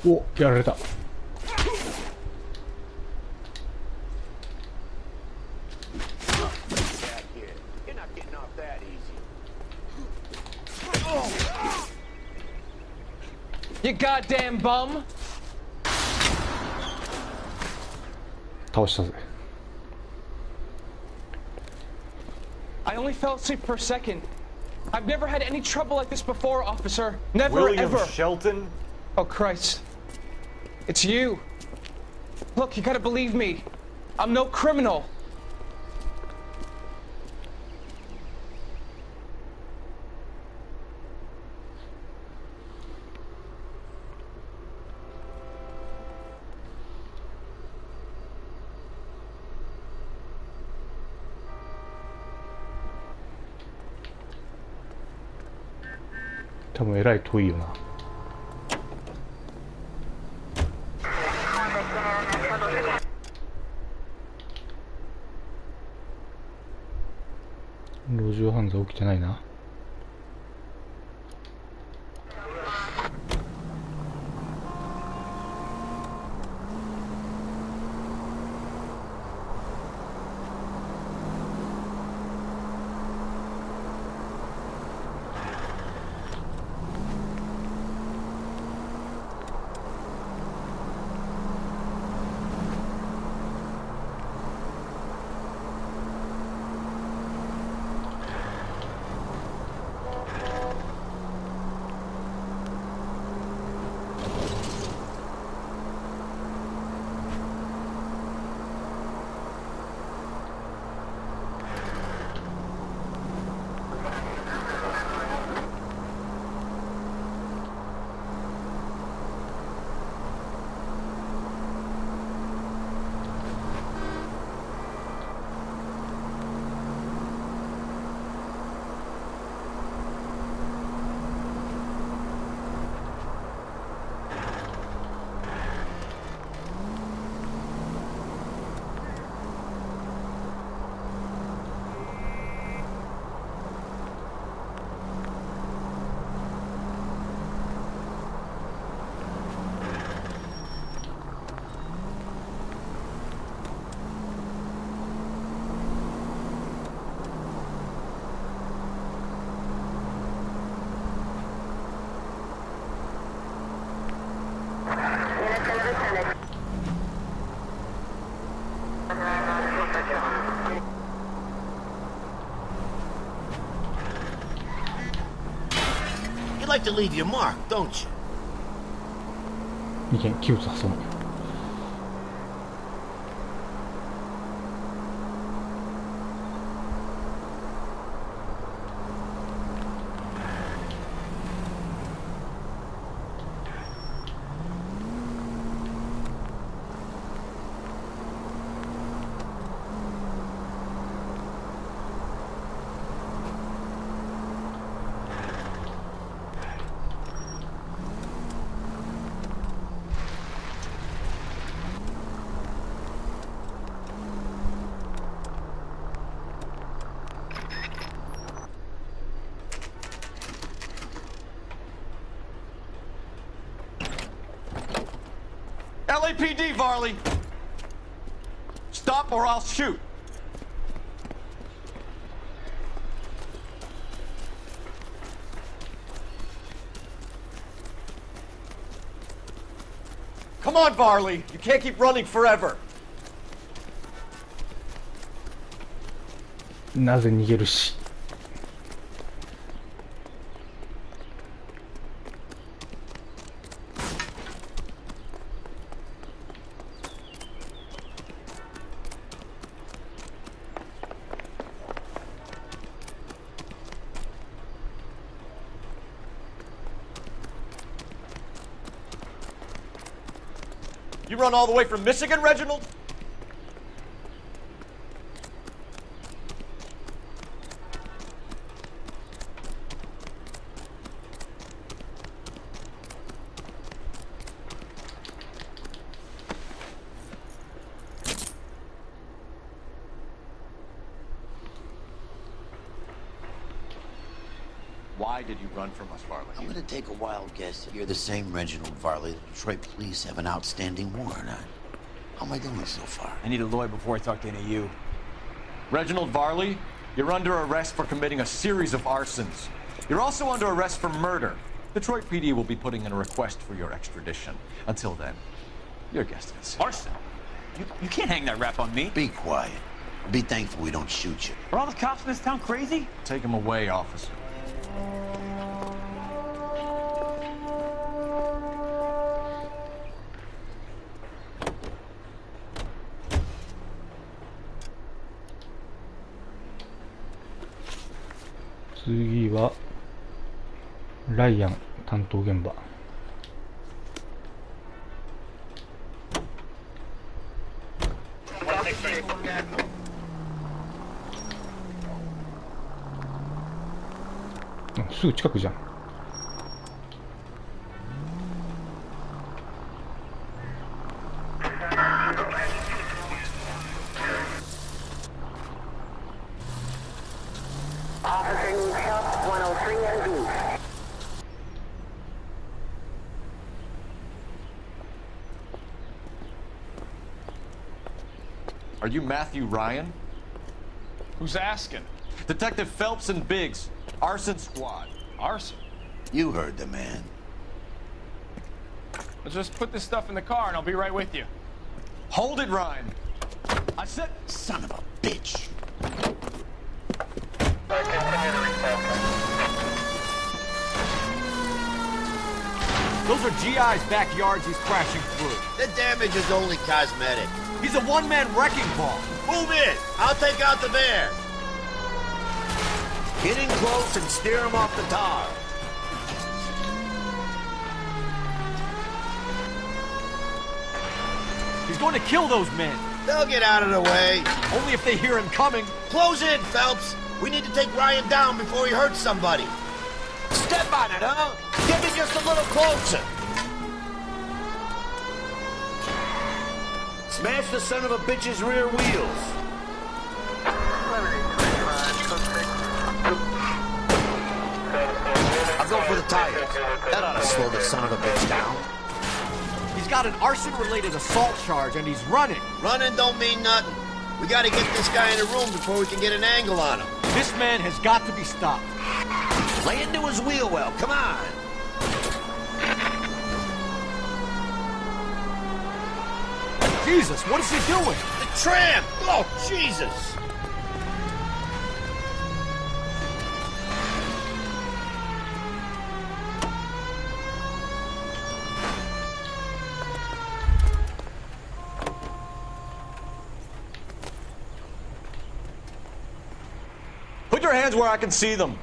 お、やられた。You goddamn bum! 倒したぜ。I only fell asleep for a second. I've never had any trouble like this before, officer. Never, William ever. Shelton? Oh, Christ. It's you. Look, you gotta believe me. I'm no criminal.多分えらい遠いよな。路上犯罪起きてないな。You like to leave your mark, don't you? いけん、器物破損。LAPD, Varley! Stop or I'll shoot! Come on, Varley! You can't keep running forever! なぜ逃げるし。You run all the way from Michigan, Reginald? Why did you run from us, Varley? I'm gonna take a wild guess that you're the same Reginald Varley the Detroit police have an outstanding warrant on. How am I doing so far? I need a lawyer before I talk to any of you. Reginald Varley, you're under arrest for committing a series of arsons. You're also under arrest for murder. Detroit PD will be putting in a request for your extradition. Until then, your guest is. Arson? You can't hang that rap on me. Be quiet. Be thankful we don't shoot you. Are all the cops in this town crazy? Take him away, officer.次はライアン担当現場。すぐ近くじゃん。Are you Matthew Ryan? Who's asking? Detective Phelps and Biggs, arson squad. Arson? You heard the man. Let's just put this stuff in the car and I'll be right with you. Hold it, Ryan. I said, son of a bitch. Those are GI's backyards he's crashing through. The damage is only cosmetic. He's a one-man wrecking ball. Move in. I'll take out the van. Get in close and steer him off the tar. He's going to kill those men. They'll get out of the way. Only if they hear him coming. Close in, Phelps. We need to take Ryan down before he hurts somebody. Step on it, huh? Get me just a little closer. Smash the son of a bitch's rear wheels. I'll go for the tires. That ought to slow the son of a bitch down. He's got an arson-related assault charge, and he's running. Running don't mean nothing. We gotta get this guy in a room before we can get an angle on him. This man has got to be stopped. Lay into his wheel well, come on. Jesus, what is he doing? The tramp! Oh, Jesus! Put your hands where I can see them.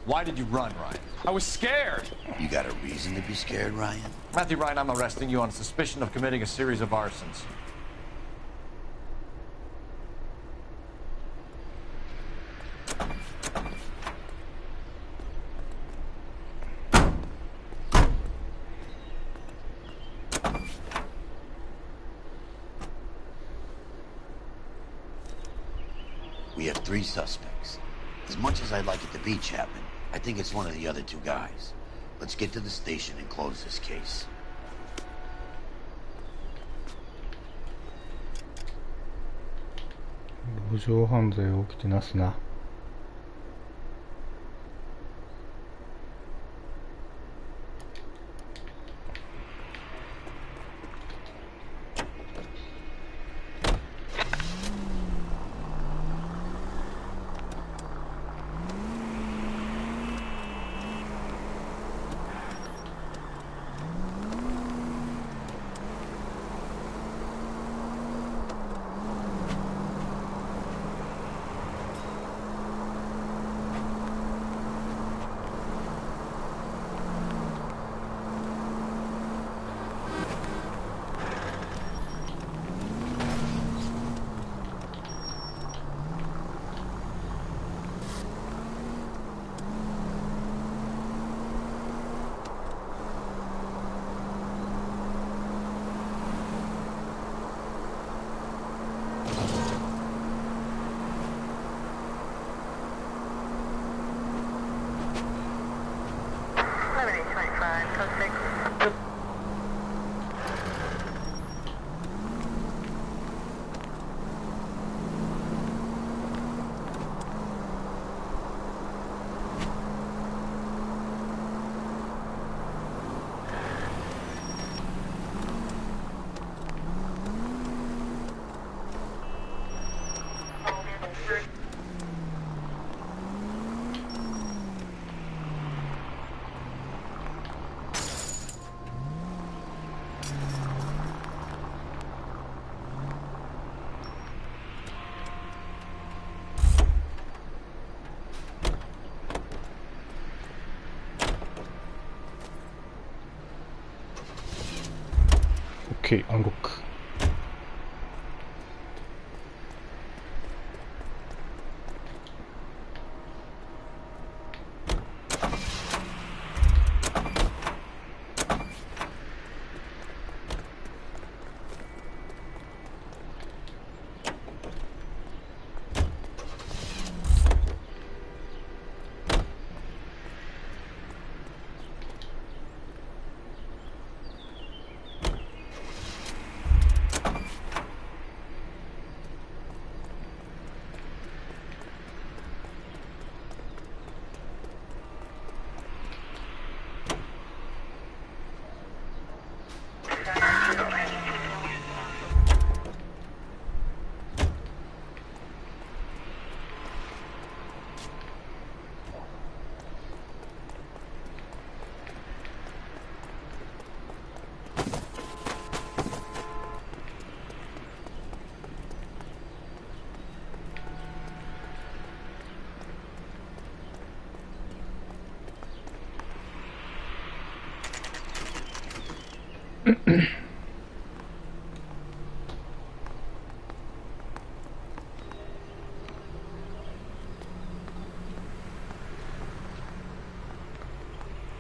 Why did you run, Ryan? I was scared. You got a reason to be scared, Ryan? Matthew Ryan, I'm arresting you on suspicion of committing a series of arsons. We have 3 suspects. As much as I'd like it to be Chapman, I think it's one of the other 2 guys. Let's get to the station and close this case. 路上犯罪が起きてますな。OK、アンロック。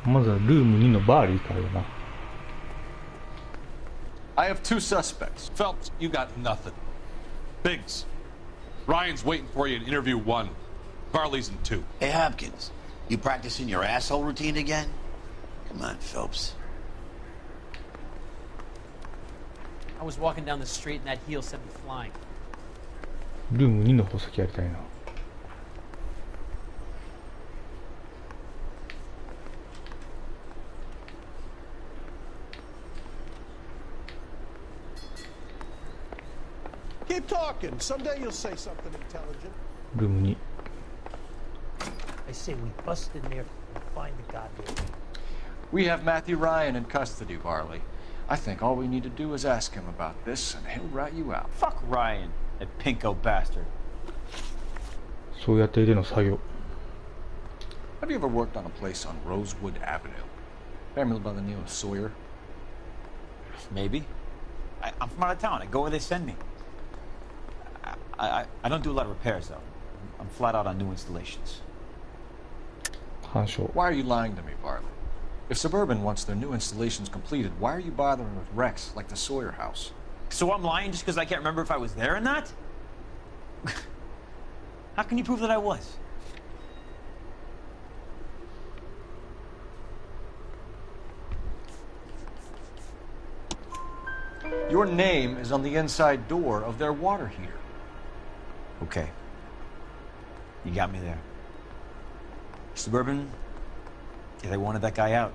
まずはルーム2のバーリーからだな。I have two suspects. Phelps, you got nothing. Biggs, Ryan's waiting for you in interview 1. Varley's in 2. Hey, Hopkins, you practicing your asshole routine again? Come on, Phelps. I was walking down the street and that heel sent me flying. ルーム2の方先やりたいな。Keep talking. Someday you'll say something intelligent. ルーム2。I say we bust in there and find the goddamn. We have Matthew Ryan in custody, Varley. I think all we need to do is ask him about this, and he'll rat you out. Fuck Ryan, that pinko bastard. そうやっていての作業。Have you ever worked on a place on Rosewood Avenue? Family by the name of Sawyer? Maybe. I'm from out of town. I go where they send me. I don't do a lot of repairs, though. I'm flat out on new installations. Why are you lying to me, Varley? If Suburban wants their new installations completed, why are you bothering with wrecks like the Sawyer house? So I'm lying just because I can't remember if I was there or not? How can you prove that I was? Your name is on the inside door of their water heater. Okay. You got me there. Suburban, yeah, they wanted that guy out.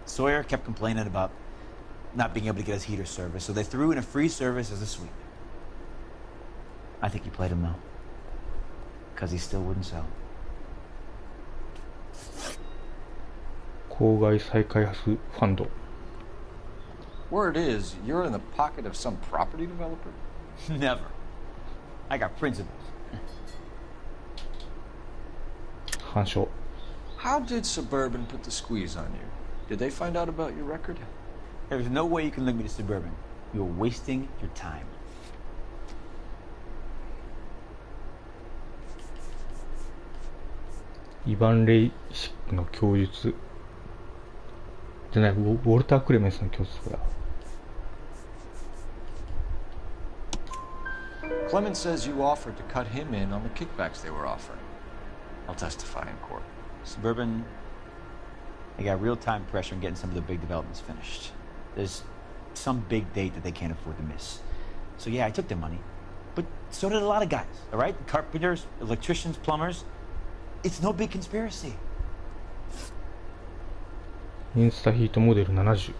Sawyer kept complaining about not being able to get his heater service, so they threw in a free service as a sweetener. I think he played him though, because he still wouldn't sell. 郊外再開発ファンド。 Word is, you're in the pocket of some property developer? Never. I got principles. 反証。 How did Suburban put the squeeze on you? Did they find out about your record? There's no way you can link me to Suburban. You're wasting your time. イヴァン・レイシックの供述じゃない、ウォルター・クレメンスの供述だ。 Clemens says you offered to cut him in on the kickbacks they were offering. I'll testify in court. Suburban, they got real-time pressure on getting some of the big developments finished. There's some big date that they can't afford to miss. So yeah, I took their money. But so did a lot of guys, all right? The carpenters, electricians, plumbers. It's no big conspiracy. インスタヒートモデル70。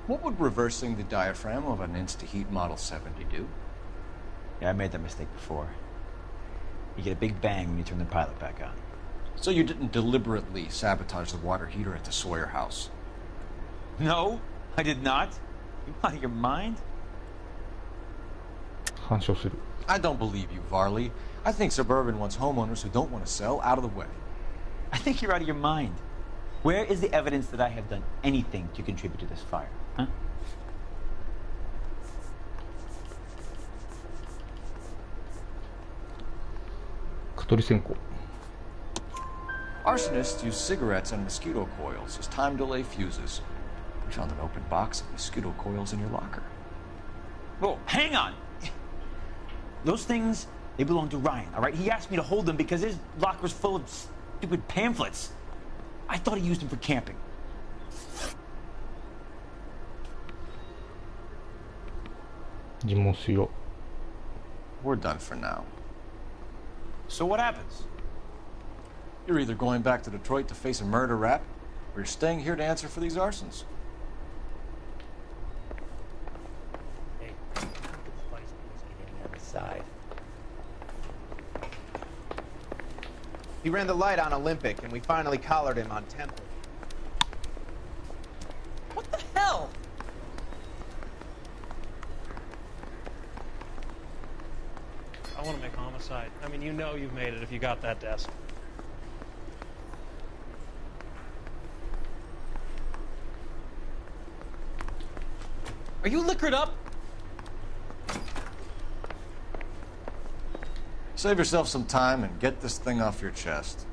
What would reversing the diaphragm of an Insta-Heat Model 70 do? Yeah, I made that mistake before. You get a big bang when you turn the pilot back on. So you didn't deliberately sabotage the water heater at the Sawyer house? No, I did not. You out of your mind? 反証する。 I don't believe you, Varley. I think Suburban wants homeowners who don't want to sell out of the way. I think you're out of your mind. Where is the evidence that I have done anything to contribute to this fire? Huh? Arsonists use cigarettes and mosquito coils as time delay fuses. We found an open box of mosquito coils in your locker. Whoa, hang on! Those things, they belong to Ryan, all right? He asked me to hold them because his locker's full of stupid pamphlets. I thought he used them for camping. We're done for now. So what happens? You're either going back to Detroit to face a murder rap, or you're staying here to answer for these arsons. Hey, the spice is getting on the side. He ran the light on Olympic, and we finally collared him on Temple. What the hell? I want to make homicide. I mean, you know you've made it if you got that desk. Are you liquored up? Save yourself some time and get this thing off your chest.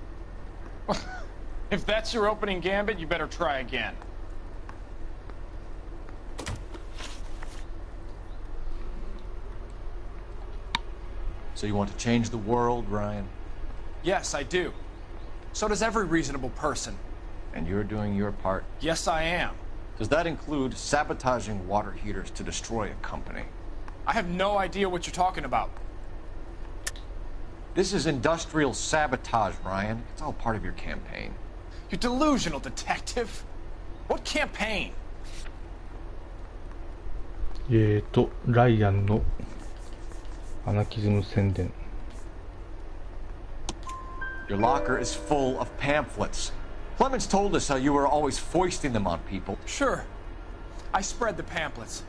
If that's your opening gambit, you better try again. So you want to change the world, Ryan? Yes, I do. So does every reasonable person. And you're doing your part? Yes, I am. Does that include sabotaging water heaters to destroy a company? I have no idea what you're talking about. This is industrial sabotage, Ryan. It's all part of your campaign. You delusional detective. What campaign? ライアンのアナキズム宣伝。 Your locker is full of pamphlets. Clemens told us how you were always foisting them on people. Sure. I spread the pamphlets.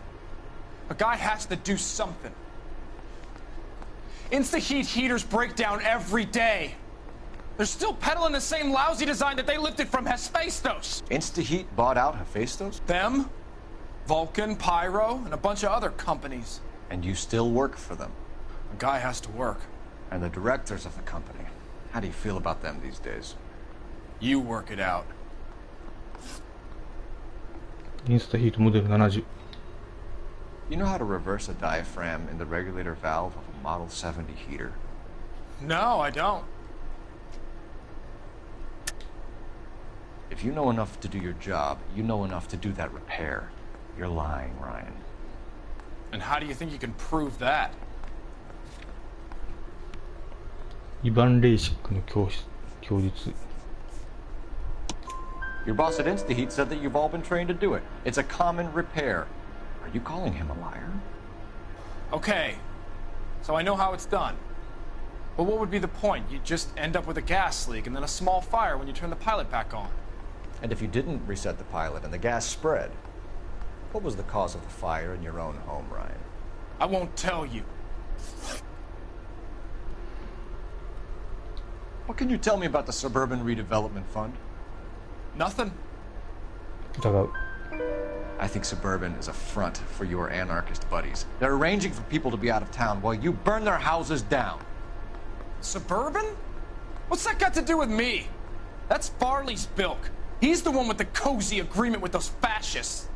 A guy has to do something. Insta-heat heaters break down every day. They're still peddling the same lousy design that they lifted from Hephaestus. Insta-heat bought out Hephaestus? Them, Vulcan, Pyro, and a bunch of other companies. And you still work for them? A guy has to work. And the directors of the company. How do you feel about them these days? You work it out. インスタヒートモデル70。 You know how to reverse a diaphragm in the regulator valve of a Model 70 heater? No, I don't. If you know enough to do your job, you know enough to do that repair. You're lying, Ryan. And how do you think you can prove that? イヴァン・レイシックの供述。 Your boss at InstaHeat said that you've all been trained to do it. It's a common repair. Are you calling him a liar? Okay, so I know how it's done. But what would be the point? You just end up with a gas leak and then a small fire when you turn the pilot back on. And if you didn't reset the pilot and the gas spread, what was the cause of the fire in your own home, Ryan? I won't tell you. What can you tell me about the Suburban Redevelopment Fund? Nothing. I think Suburban is a front for your anarchist buddies. They're arranging for people to be out of town while you burn their houses down. Suburban? What's that got to do with me? That's Farley's bilk. He's the one with the cozy agreement with those fascists.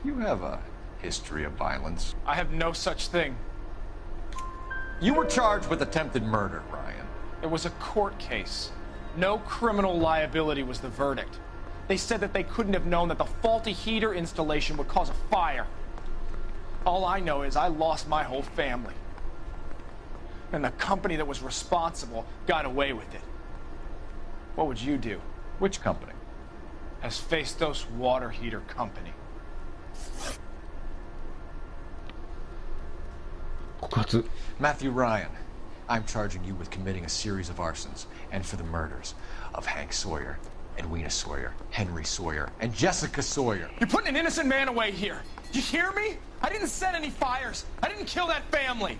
You have a history of violence. I have no such thing. You were charged with attempted murder, Ryan. It was a court case. No criminal liability was the verdict. They said that they couldn't have known that the faulty heater installation would cause a fire. All I know is I lost my whole family. And the company that was responsible got away with it. What would you do? Which company? Hephaestos Water Heater Company. Matthew Ryan, I'm charging you with committing a series of arsons and for the murders of Hank Sawyer, Edwina Sawyer, Henry Sawyer, and Jessica Sawyer. You're putting an innocent man away here. You hear me? I didn't set any fires. I didn't kill that family.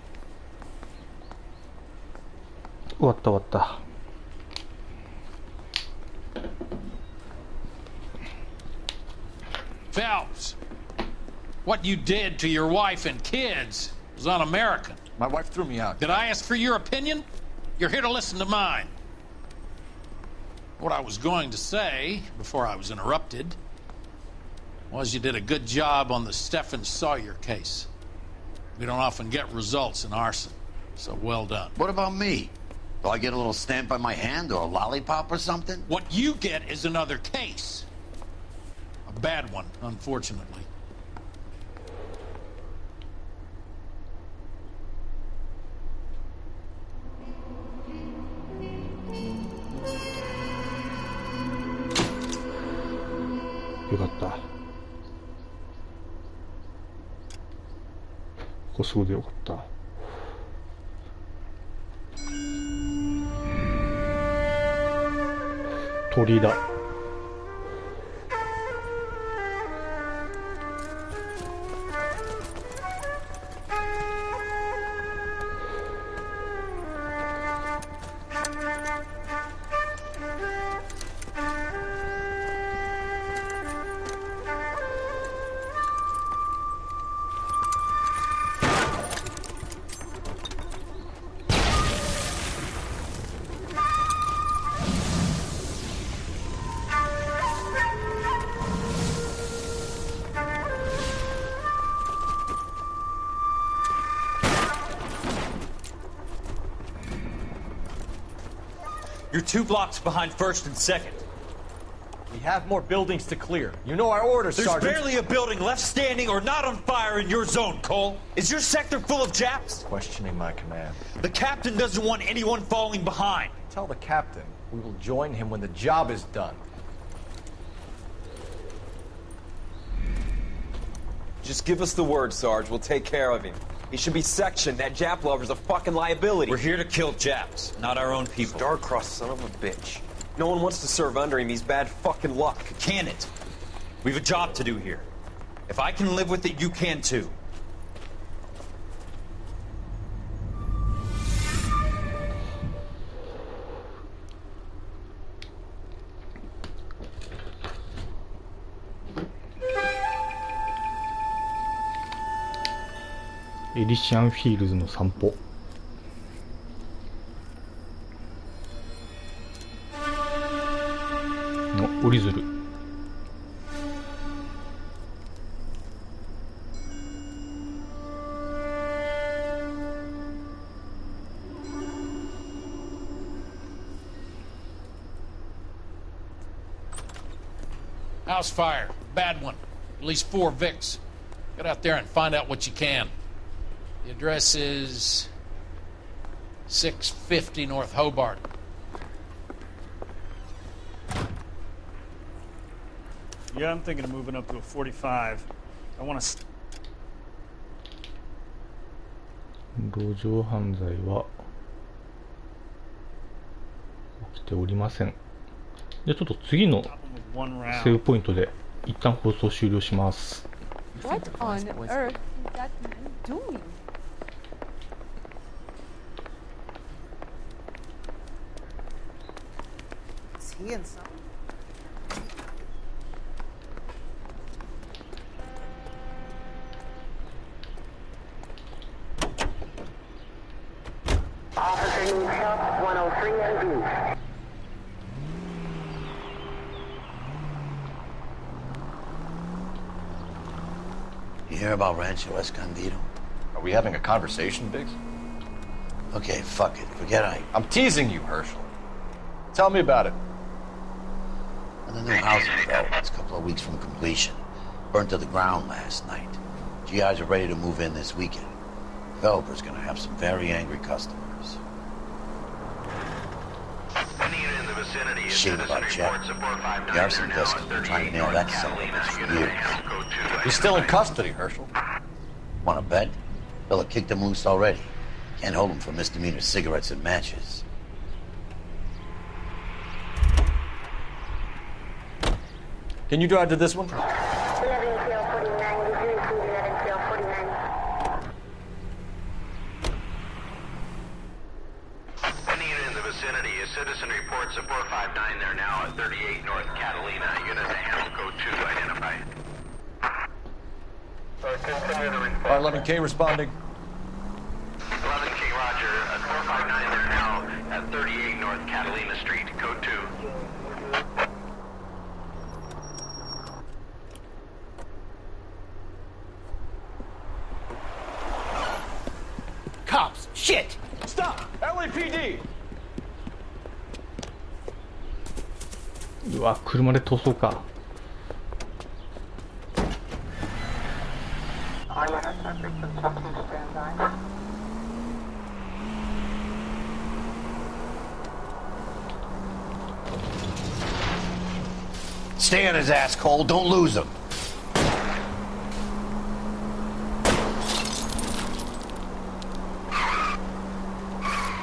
終わった終わった。Phelps, what you did to your wife and kids was un-American. My wife threw me out. Did I ask for your opinion? You're here to listen to mine. What I was going to say, before I was interrupted, was you did a good job on the Stephen Sawyer case. We don't often get results in arson, so well done. What about me? Do I get a little stamp on my hand or a lollipop or something? What you get is another case. A bad one, unfortunately.よかった。ここそうでよかった。鳥だ。You're 2 blocks behind 1st and 2nd. We have more buildings to clear. You know our orders, There's Sergeant. barely a building left standing or not on fire in your zone, Cole. Is your sector full of Japs? Questioning my command. The captain doesn't want anyone falling behind. Tell the captain we will join him when the job is done. Just give us the word, Sarge. We'll take care of him. He should be sectioned. That Jap lover's a fucking liability. We're here to kill Japs, not our own people. Star-crossed son of a bitch. No one wants to serve under him. He's bad fucking luck. Can it? We've a job to do here. If I can live with it, you can too.エリシャンフィールズの散歩。の折り鶴。House fire. Bad one. At least 4 Vicks. Get out there and find out what you can. The address is 650 North Hobart. Yeah, I'm thinking of moving up to a 45. I want to. 路上犯罪は起きておりません。じゃあちょっと次のセーブポイントで一旦放送終了します。What on earth is that man doing? Is he inside? Officer needs help, 103 and B. You hear about Rancho Escondido? Are we having a conversation, Biggs? Okay, fuck it. Forget I'm teasing you, Herschel. Tell me about it. The new housing development's a couple of weeks from completion. Burnt to the ground last night. GIs are ready to move in this weekend. Developer's gonna have some very angry customers. Shame about Jack. The arson desk has been trying to nail that son of a bitch for years. He's still in custody, Herschel. Wanna bet? They'll have kicked him loose already. Can't hold him for misdemeanor cigarettes and matches. Can you drive to this one? Citizen reports a 459 there now at 38 North Catalina. Unit to handle code 2 identified. Continue to respond. 11K responding. 11K Roger. 459 there now at 38 North Catalina Street. Code 2. Cops! Shit! Stop! LAPD! うわ、車で逃走か。Stay on his ass, Cole. Don't lose him.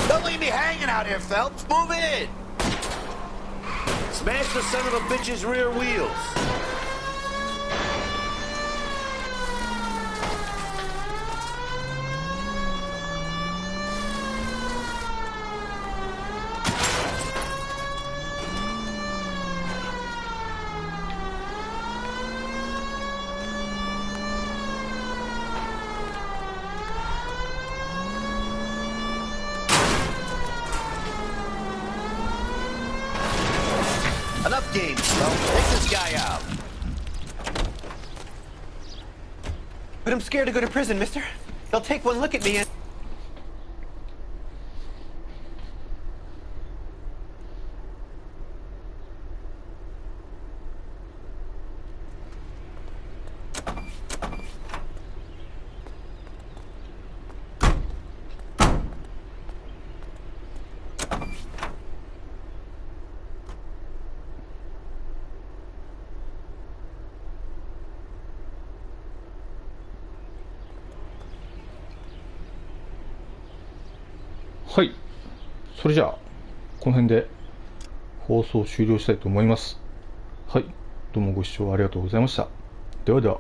Don't leave me hanging out here, Phelps. Move in! Smash the son of a bitch's rear wheels. Enough games, Phelps. Take this guy out. But I'm scared to go to prison, mister. They'll take one look at me and...はい。それじゃあ、この辺で放送終了したいと思います。はい。どうもご視聴ありがとうございました。ではでは。